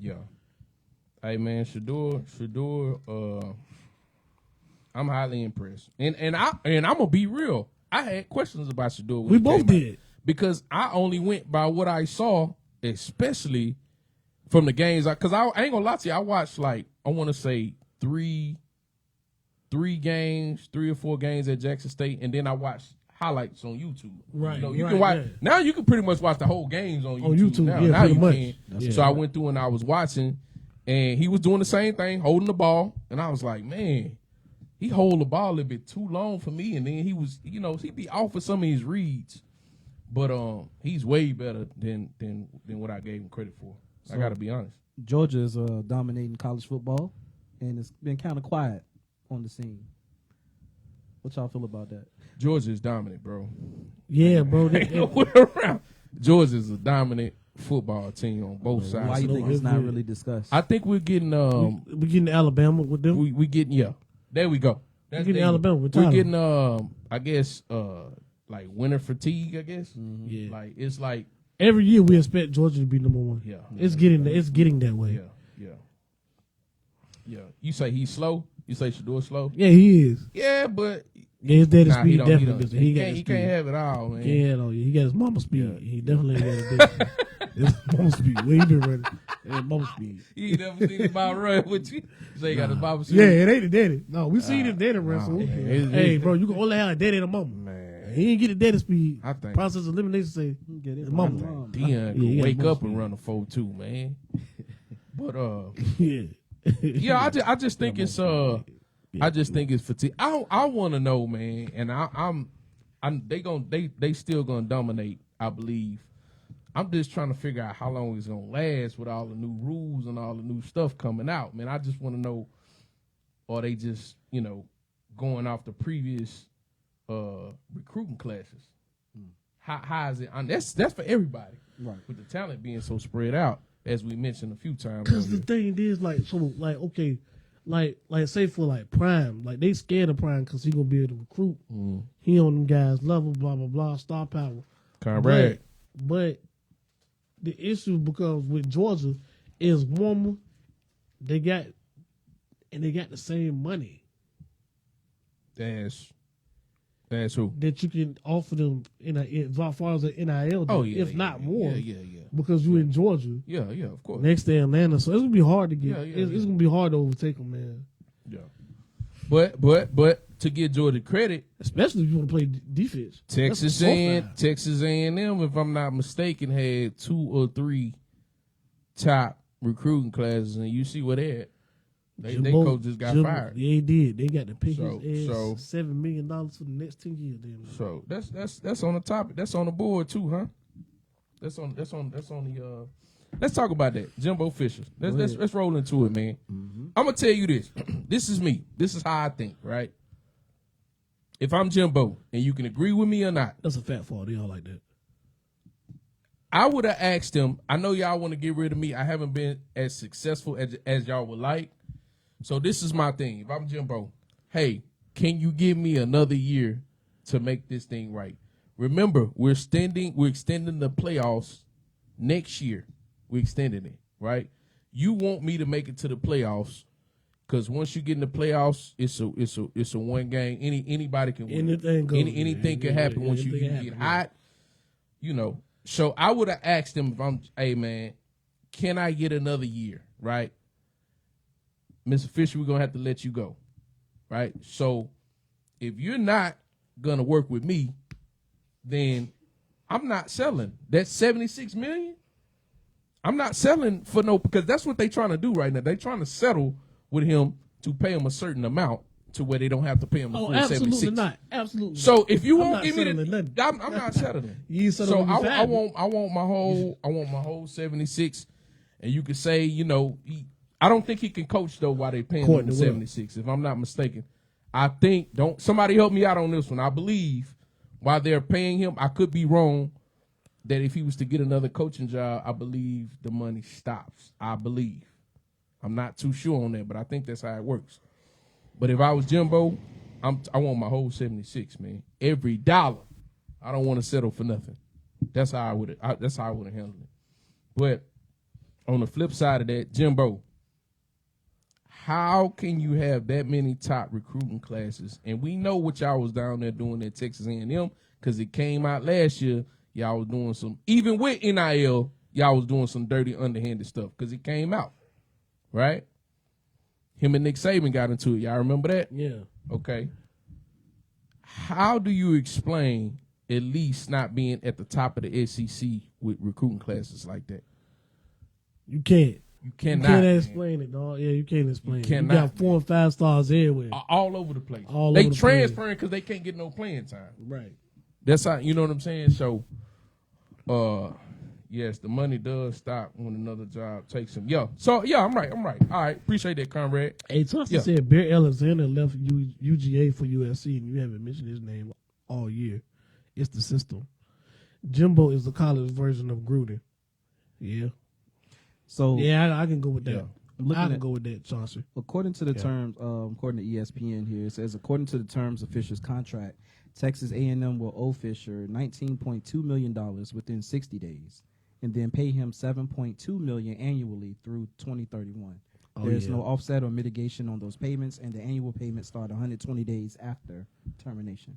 Yeah. Hey man, Shador, I'm highly impressed. And I'm gonna be real. I had questions about Shador. when We he both came out. did. Because I only went by what I saw, especially from the games. Because I ain't gonna lie to you, I watched like I want to say three or four games at Jackson State, and then I watched highlights on YouTube. Right, You know, you right, can watch yeah. now. You can pretty much watch the whole games on YouTube. On YouTube, now. yeah, Now pretty you much. can. Yeah. So I went through and I was watching, and he was doing the same thing, holding the ball, and I was like, man, he hold the ball a little bit too long for me, and then he was, he'd be off with some of his reads, but he's way better than what I gave him credit for. I got to be honest. Georgia is dominating college football, and it's been kind of quiet on the scene. What y'all feel about that? Georgia is dominant, bro. Yeah, bro. Ain't nowhere around. Georgia is a dominant football team on both sides. Why you so think it's it's not good. really discussed? I think we're getting we getting to Alabama with them. we getting there we go. That's getting there you go. Alabama with We're Tyler. getting I guess like winter fatigue. I guess Yeah. like it's like Every year we expect Georgia to be number 1. yeah It's getting that way. yeah. You say he's slow. You say Shador slow. Yeah, he is. Yeah, but Yeah, his daddy's nah, he speed don't. definitely. He, He, he, got can't, his he speed. can't have it all, man. Yeah, no, he got his mama speed. Yeah. He definitely got his daddy. His mama speed. Where he been running? His mama speed. You ain't never seen his mom run with you. You say he got his mama. Yeah, it ain't the daddy. No, we seen his daddy run. nah, So man. It's- hey, bro, you can only have a daddy and a mama. Man, He ain't get the daddy speed. I think Process of elimination say Get it? his mama. Dion Yeah, can he got wake mama up and speed. run a 4-2, man. But Yeah. yeah, I just think it's I just think it's fatigue. I want to know, man, and they still gonna dominate. I believe. I'm just trying to figure out how long it's gonna last with all the new rules and all the new stuff coming out, man. I just want to know, are they just going off the previous recruiting classes? How is it? That's for everybody, Right. with the talent being so spread out, as we mentioned a few times. Because on the here. thing is, okay, say for Prime, like they scared of Prime because he gonna be able to recruit. He on them guys level, blah blah blah, star power. Conrad. But the issue because with Georgia is warmer, they got the same money That's who. that you can offer them as far as the NIL, Oh yeah, if yeah, not yeah, more, Yeah. because you in Georgia Yeah, of course. next to Atlanta, so it's gonna be hard to get. Yeah, It's gonna be hard to overtake them, man. Yeah. But to give Georgia credit, especially if you want to play defense. Texas A&M, if I'm not mistaken, had 2 or 3 top recruiting classes, and you see where they at. They coach just got fired. Yeah, they did. They got to pay his ass so $7 million for the next 10 years. Damn. So that's on the topic. That's on the board too, huh? That's on the. Let's talk about that, Jimbo Fisher. Let's roll into it, man. Mm-hmm. I'm gonna tell you this. This is me. This is how I think, right? If I'm Jimbo, and you can agree with me or not, that's a fat fall. They all like that. I would have asked him. I know y'all want to get rid of me. I haven't been as successful as y'all would like. So this is my thing. If I'm Jimbo, hey, can you give me another year to make this thing right? Remember, we're extending the playoffs next year. We're extending it, right? You want me to make it to the playoffs because once you get in the playoffs, it's a one game. Anybody can win. Anything can happen once you get hot. You know. So I would have asked him if I'm, hey man, can I get another year, right? Mr. Fisher, we're going to have to let you go, right? So if you're not going to work with me, then I'm not selling. That $76 million, I'm not selling for no, because that's what they're trying to do right now. They're trying to settle with him to pay him a certain amount to where they don't have to pay him the full 76. Absolutely not. Absolutely. So if you won't give me the, I'm not settling. So I want my whole 76, and you could say, you know, I don't think he can coach though while they paying him the 76. If I'm not mistaken, I think somebody help me out on this one. I believe while they're paying him, I could be wrong, that if he was to get another coaching job, I believe the money stops. I believe. I'm not too sure on that, but I think that's how it works. But if I was Jimbo, I want my whole 76, man. Every dollar. I don't want to settle for nothing. That's how I would have handled it. But on the flip side of that, Jimbo, how can you have that many top recruiting classes? And we know what y'all was down there doing at Texas A&M because it came out last year. Y'all was doing some, even with NIL, y'all was doing some dirty, underhanded stuff because it came out, right? Him and Nick Saban got into it. Y'all remember that? Yeah. Okay. How do you explain at least not being at the top of the SEC with recruiting classes like that? You can't. You cannot. You can't explain it, dog. Yeah, you can't explain it. You got 4 and 5 stars everywhere. All over the place. They transferring because they can't get no playing time. Right. That's how, you know what I'm saying? So, yes, the money does stop when another job takes him. I'm right. All right. Appreciate that, comrade. Hey, Thompson said Bear Alexander left UGA for USC, and you haven't mentioned his name all year. It's the system. Jimbo is the college version of Gruden. Yeah. So yeah, I can go with that. Yeah. I can go with that, Chauncey. According to the terms, according to ESPN here, it says according to the terms of Fisher's contract, Texas A&M will owe Fisher $19.2 million within 60 days, and then pay him $7.2 million annually through 2031. There's no offset or mitigation on those payments, and the annual payments start 120 days after termination.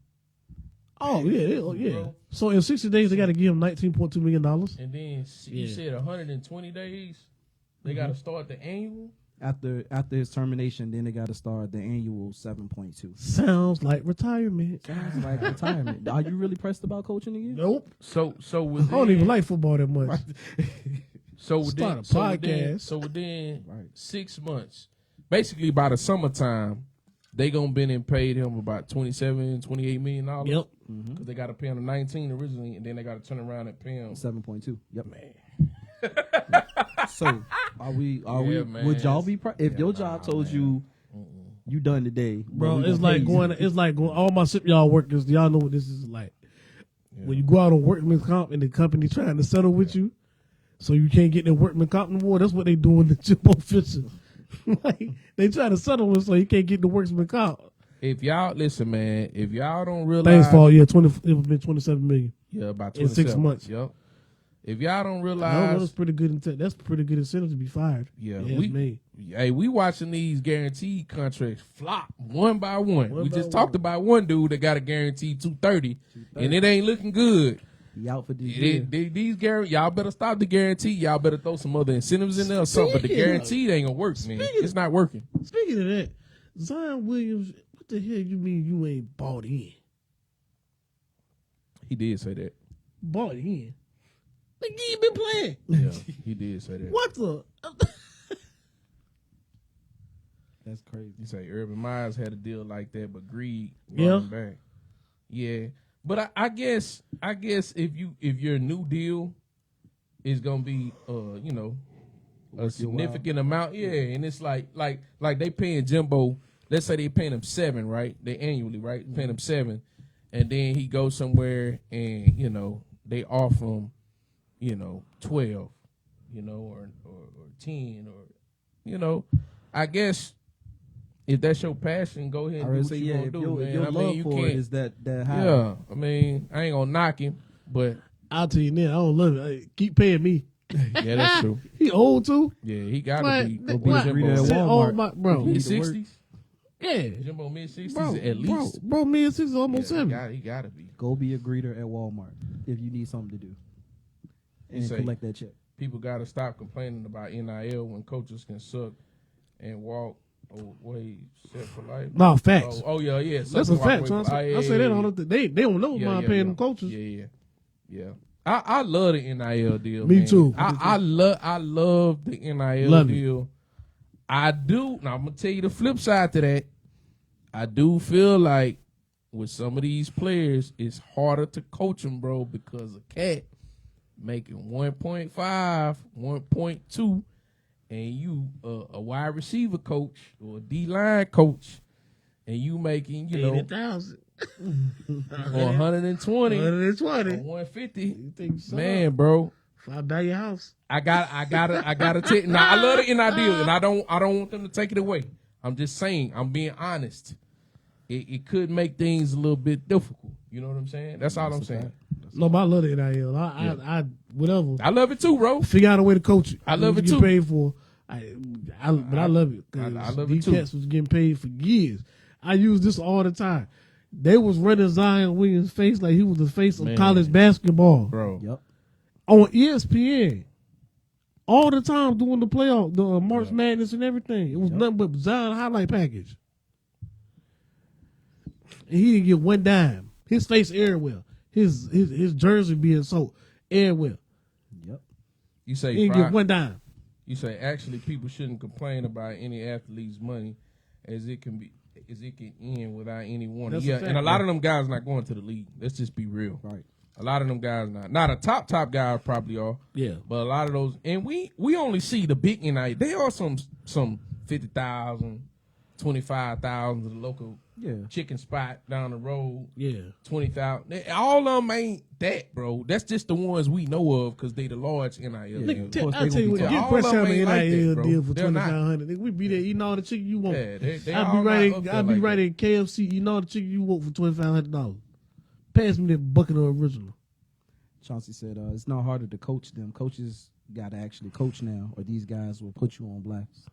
Oh yeah. So in 60 days, they got to give him $19.2 million. And then you said 120 days. They got to start the annual. After his termination, then they got to start the annual 7.2. Sounds like retirement. Sounds like retirement. Are you really pressed about coaching again? Nope. So I don't even like football that much. So start a podcast. So within 6 months, basically by the summertime, they gonna been and paid him about $27-28 million. Yep. Because they got to pay him the 19 originally, and then they got to turn around and pay him 7.2. Yep. Man. So are we? Man. Would y'all be? If your job told you you done today, bro? It's like going. All my shipyard workers. Y'all know what this is like. Yeah. When you go out on workman's comp and the company trying to settle with you, so you can't get the workman's comp no more. That's what they doing to Jimbo Fisher. Like they try to settle him so he can't get the workman's comp. If y'all listen, man, if y'all don't realize, thanks for it was been $27 million. Yeah, about 27. In 6 months. Yep. If y'all don't realize, that's pretty good. That's pretty good incentive to be fired. Yeah, we watching these guaranteed contracts flop one by one. We just talked about one dude that got a guaranteed 230, and it ain't looking good. He out for these y'all better stop the guarantee. Y'all better throw some other incentives in there or something. But the guaranteed ain't gonna work, man. It's not working. Speaking of that, Zion Williams, What the hell you mean you ain't bought in? He did say that. Bought in? Nigga, you been playing. Yeah, he did say that. What the? That's crazy. You say Urban Myers had a deal like that, but greed Yeah. brought him back. Yeah, but I guess if your new deal is gonna be a significant amount, yeah, and it's like they paying Jimbo. Let's say they paying him 7, right? They annually, right? Paying him 7, and then he goes somewhere and they offer him 12, or 10, or I guess. If that's your passion, go ahead and do what you gonna do, man. If your love for it is that high. Yeah, I mean, I ain't gonna knock him, but I'll tell you now, I don't love it. Hey, keep paying me. yeah, that's true. He old too. Yeah, he gotta What? be. What? Jimbo at Said, Walmart. oh my, bro. Mid 60s. Yeah, Jimbo mid 60s bro, at least. Bro, me and 6 is almost Yeah, 7. he gotta be. Go be a greeter at Walmart if you need something to do. And say- collect that check. People gotta stop complaining about NIL when coaches can suck and walk away set for life. No, facts. Oh yeah. That's a Walk fact. away I for life. say that all the They don't know Yeah, mind yeah, paying yeah. them coaches. Yeah. I love the NIL deal. Me man. too. I love the NIL Love it. deal. I do. Now I'm gonna tell you the flip side to that. I do feel like with some of these players, it's harder to coach them, bro, because a cat making 1.5, 1.2, and you a wide receiver coach or a D-line coach, and you making 80,000. or 120 or 120. 150. You think so? Man, bro, If I buy your house. I gotta take. Now I love the NIL deal, and I don't want them to take it away. I'm just saying, I'm being honest. It could make things a little bit difficult. You know what I'm saying? That's all I'm saying. No, but I love the NIL. I whatever. I love it too, bro. Figure out a way to coach it. I love You it get too. paid for. But I love it. 'Cause I love it these too. cats was getting paid for years. I use this all the time. They was running Zion Williams' face like he was the face of Man. college basketball Bro. Yep. on ESPN. All the time doing the playoff, the March Yeah. Madness and everything. It was nothing but Zion highlight package. And he didn't get one dime. His face everywhere. His jersey being sold everywhere. Yep. You He say didn't Fry- get one dime. You say actually people shouldn't complain about any athlete's money as it can end without any warning. That's a Yeah, fact, and a lot bro. of them guys not going to the league. Let's just be real. Right. A lot of them guys not a top guys probably are. Yeah. But a lot of those, and we only see the big NIL. There are some 50,000, 25,000 to the local Yeah. chicken spot down the road. Yeah. 20,000. All of them ain't that, bro. That's just the ones we know of because they the large NIL. Nigga, deals. I'll tell you what, tough. get All Press of them Channel ain't like NIL that, bro. deal for They're not. 2,500. Nigga, we be there eating all the chicken you want. Yeah, they I'll all be not right up in, there I'll be like right that. in KFC eating all the chicken you want for $2,500. Pass me that bucket of original. Chauncey said, it's not harder to coach them. Coaches got to actually coach now, or these guys will put you on blast.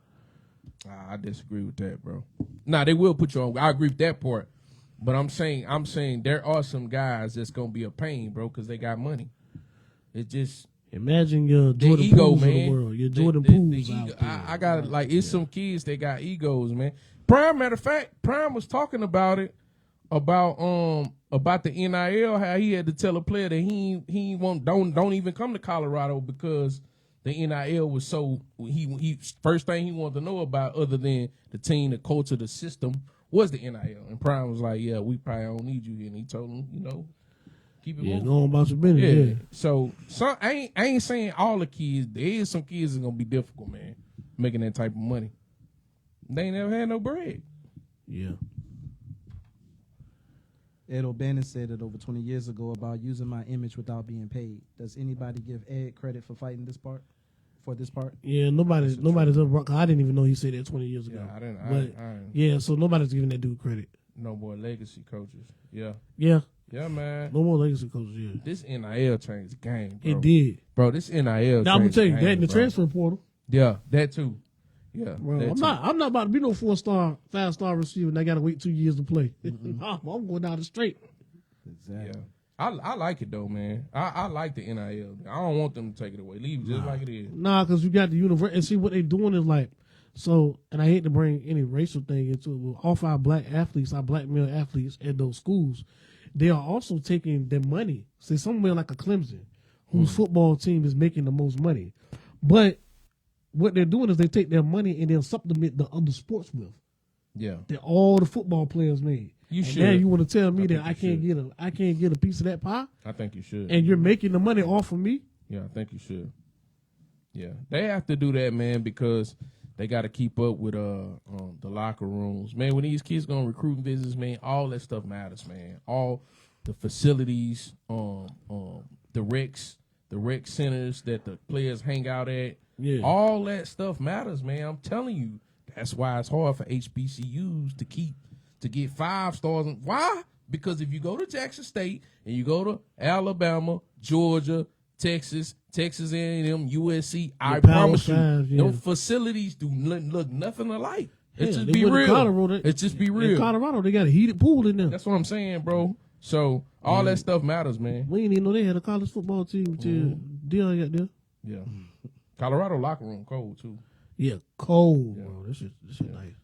I disagree with that, bro. Nah, they will put you on. I agree with that part. But I'm saying there are some guys that's gonna be a pain, bro, because they got money. It just Imagine your the Jordan ego, Pools of man. the world. Your Jordan The Pools ego. out there. I got like it's some kids that got egos, man. Prime, matter of fact, Prime was talking about it about the NIL, how he had to tell a player that he don't even come to Colorado because the NIL was so he first thing he wanted to know about other than the team, the culture, the system was the NIL. And Prime was like, yeah, we probably don't need you here. And he told him, keep it Yeah, moving. go on about your business. Yeah. Yeah. So I ain't saying all the kids. There is some kids that's gonna be difficult, man, making that type of money. They ain't never had no bread. Yeah. Ed O'Bannon said it over 20 years ago about using my image without being paid. Does anybody give Ed credit for fighting this part? For this part? Yeah, nobody's up. I didn't even know he said that 20 years ago. Yeah, I didn't. But yeah, so nobody's giving that dude credit. No more legacy coaches. Yeah, Yeah, man. no more legacy coaches. Yeah, This NIL changed the game, bro. it did. Bro, this NIL. Now I'm gonna changed tell you the that game, in the bro. transfer portal. Yeah, that too. Yeah, Bro, that too. I'm not about to be no 4-star, 5-star receiver. And I got to wait 2 years to play. I'm going down the straight. Exactly. Yeah, I like it though, man. I like the NIL. I don't want them to take it away. Leave it just like it is. Nah, because you got the university. And see, what they doing is like, So, and I hate to bring any racial thing into it, but all our black athletes, our black male athletes at those schools, they are also taking their money. Say somewhere like a Clemson, whose football team is making the most money. But what they're doing is they take their money and they'll supplement the other sports with. Yeah. That all the football players made. You and should. now you want to tell me that think you I can't get a piece of that pie? I think you should. And you're making the money off of me? Yeah, I think you should. Yeah, they have to do that, man, because they got to keep up with the locker rooms, man. When these kids going on recruiting visits, man, all that stuff matters, man. All the facilities, the rec centers that the players hang out at, all that stuff matters, man. I'm telling you, that's why it's hard for HBCUs to get 5 stars. Why? Because if you go to Jackson State and you go to Alabama, Georgia, Texas A&M, USC, I promise you, those facilities do look nothing alike. It just be real. It just be real. In Colorado, they got a heated pool in there. That's what I'm saying, bro. So all that stuff matters, man. We didn't even know they had a college football team until Dion got there. Yeah. Colorado locker room cold too. Yeah, cold, bro. This shit nice.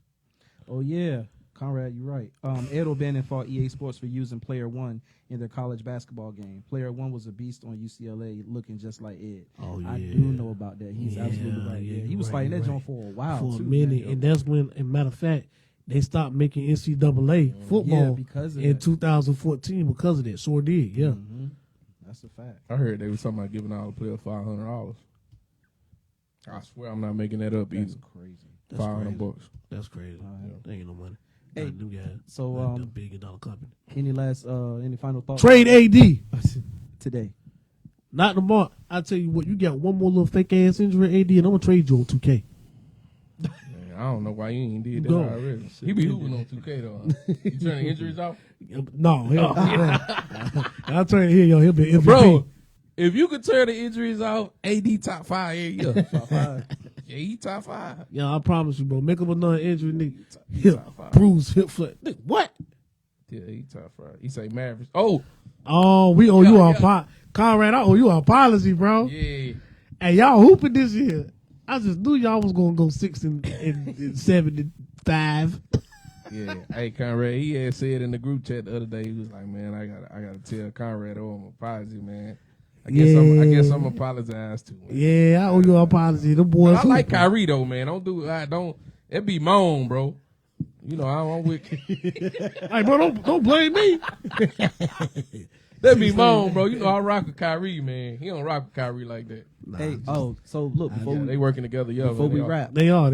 Oh yeah, Conrad, you're right. Ed O'Bannon fought EA Sports for using Player One in their college basketball game. Player One was a beast on UCLA, looking just like Ed. Oh yeah, I do know about that. He's absolutely right. Yeah, he was fighting that joint for a while, for too, a minute, man. and that's when, as a matter of fact, they stopped making NCAA football because of in that. 2014 because of that. Sure did, yeah. Mm-hmm. That's a fact. I heard they was talking about giving all the players $500. I swear I'm not making that up That's either. crazy. That's $500. crazy. That's crazy. That ain't no money. Hey, Not them guys. so, Not them $1 billion company. any final thoughts? Trade AD today. not tomorrow. I tell you what, you got one more little fake ass injury, AD, and I'm gonna trade you on 2K. Man, I don't know why you ain't did that Go. already. He be hooping on 2K though. You turning injuries off? No, I'll turn it here, yo. He'll be MVP. Bro, if you could turn the injuries off, AD top 5 every year. Top 5. Yeah, he top 5. Yeah, I promise you, bro. Make up another injury, nigga. He Hip, top 5. bruise, hip, foot. Nigga, what? Yeah, he top 5. He say Mavericks. Oh, We owe you Yeah. Conrad, I owe you an apology, bro. yeah. Hey, y'all hooping this year. I just knew y'all was gonna go 6 and 7 and 5. Yeah. Hey, Conrad, he had said in the group chat the other day, he was like, man, I gotta tell Conrad I'm an apology, man. I guess I'm apologized to. Man. Yeah, I owe you an apology. The boys. I like hooping. Kyrie though, man. It be moan, bro. You know, I'm with. Hey, bro, don't blame me. That be moan, bro. You know, I rock with Kyrie, man. He don't rock with Kyrie like that. Hey, so look, before Yeah, we they working together, yo. before we wrap, They are.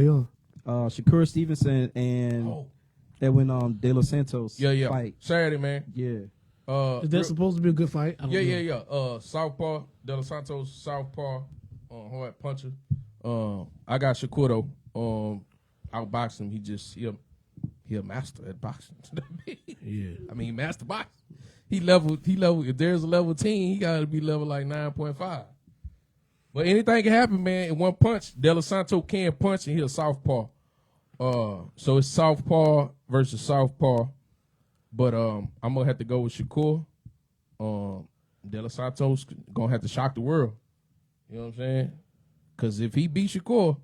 Shakur Stevenson and Edwin De Los Santos Yeah. fight. Saturday, man. Yeah. Is that supposed to be a good fight? I don't know. Yeah. Southpaw, De Los Santos, Southpaw, hard puncher. I got Shakur though. Outboxed him. He a master at boxing. Yeah. I mean, master boxing. He level. If there's a level 10, he got to be level like 9.5. But anything can happen, man. In one punch, De Los Santos can punch, and he a southpaw. So it's southpaw versus southpaw. But I'm gonna have to go with Shakur. De Los Santos gonna have to shock the world. You know what I'm saying? Because if he beat Shakur,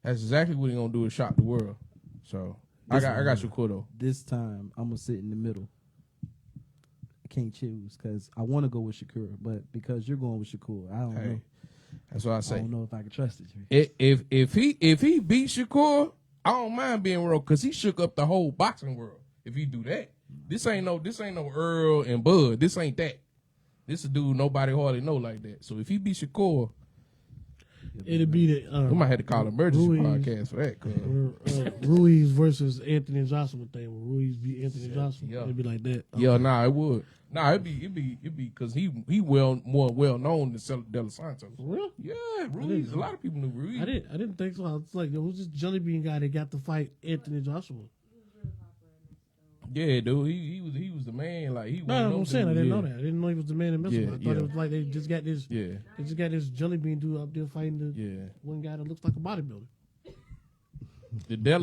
that's exactly what he gonna do is shock the world. So I got Shakur though. This time I'm gonna sit in the middle. I can't choose because I want to go with Shakur, but because you're going with Shakur, I don't know. That's what I I say. don't know if I can trust it. If he beat Shakur, I don't mind being real because he shook up the whole boxing world. If he do that, this ain't no Earl and Bud. This ain't that. This a dude nobody hardly know like that. So if he beat Shakur, It'd be the. we might have to call an emergency Ruiz. podcast for that. Ruiz versus Anthony Joshua thing. When Ruiz beat Anthony Joshua, yeah. it'd be like that. Yeah, it would. It'd be because he more well known than De Los Santos. Real? Yeah, Ruiz. A lot of people knew Ruiz. I didn't think so. I was like, yo, who's this Jelly Bean guy that got to fight Anthony Joshua? Yeah, dude, he was the man. Like he. No, I'm saying I didn't know that. that. I didn't know he was the man in Mexico. Yeah, I thought yeah. it was like they just got this. Yeah, They just got this Jelly Bean dude up there fighting the one guy that looks like a bodybuilder.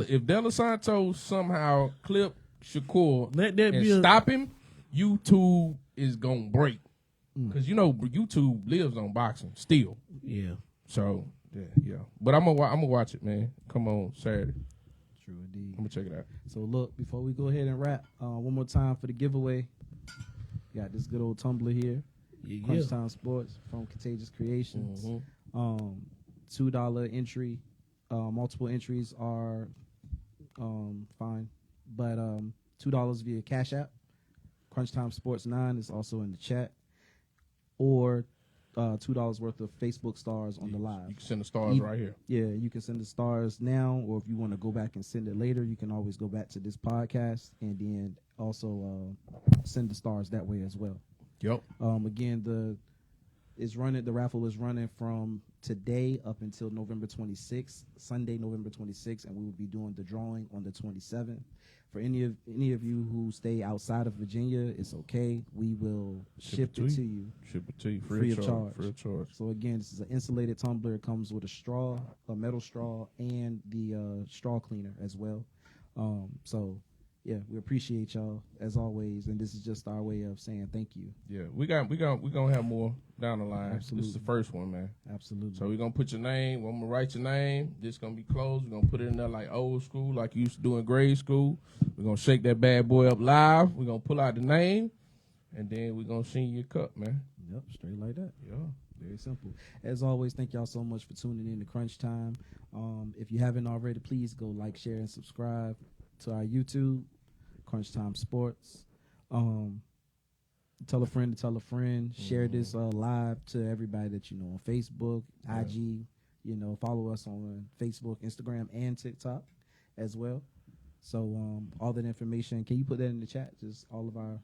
if De Los Santos somehow clip Shakur Let that and be a stop him, YouTube is gonna break because you know YouTube lives on boxing still. yeah. So Yeah. But I'm gonna watch it, man. Come on Saturday. True indeed. I'm gonna check it out. So look, before we go ahead and wrap, one more time for the giveaway. Got this good old tumbler here. Crunch Time Sports from Contagious Creations. $2 entry. Multiple entries are fine, but $2 via Cash App. Crunch Time Sports 9 is also in the chat, or $2 worth of Facebook stars on the live. You can send the stars right here. Yeah, you can send the stars now, or if you want to go back and send it later, you can always go back to this podcast and then also send the stars that way as well. Yep. Again, the raffle is running from today up until November 26th, Sunday, November 26th, and we will be doing the drawing on the 27th. For any of you who stay outside of Virginia, it's okay. We will ship it to you. Ship it to you free of charge. Free of charge. So again, this is an insulated tumbler. It comes with a straw, a metal straw, and the straw cleaner as well. So yeah, we appreciate y'all as always, and this is just our way of saying thank you. Yeah, we gonna have more down the line. Absolutely. This is the first one, man. Absolutely. So we're gonna put your name. I'm gonna write your name. This gonna be closed. We're gonna put it in there like old school, like you used to do in grade school. We're gonna shake that bad boy up live. We're gonna pull out the name, and then we're gonna send you a cup, man. Yep, straight like that. Yeah. Very simple. As always, thank y'all so much for tuning in to Crunch Time. If you haven't already, please go like, share, and subscribe to our YouTube, Crunch Time Sports. Tell a friend to tell a friend. Share this live to everybody that you know on Facebook, IG. Follow us on Facebook, Instagram, and TikTok as well. So all that information, can you put that in the chat? Just all of our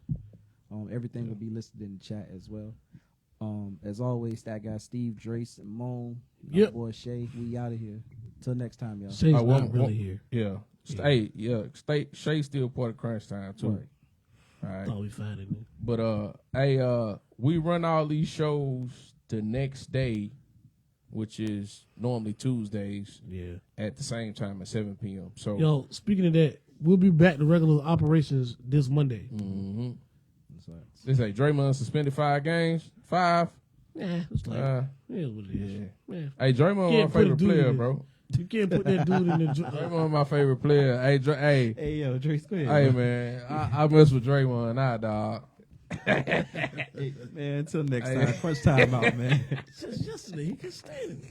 everything will be listed in the chat as well. As always, that guy Steve, Drace, and Moan. My boy Shay. We out of here. Till next time, y'all. Shay's not really here. Yeah. Shay's still part of Crunch Time too. Right. All right. Thought we found it. But we run all these shows the next day, which is normally Tuesdays. Yeah. At the same time at 7 p.m. So yo, speaking of that, we'll be back to regular operations this Monday. Mm-hmm. That's They say Draymond suspended 5 games. 5. Yeah, it's like it is what it is. Yeah. Yeah. Hey, Draymond Can't my favorite put a dude player, in. bro. You can't put that dude in the. Draymond my favorite player. Hey, Hey, yo, Drace, go ahead. hey, man. I mess with Draymond now, dog. Hey, man, until next time. Crunch Time out, man. Just yesterday, he couldn't stand it.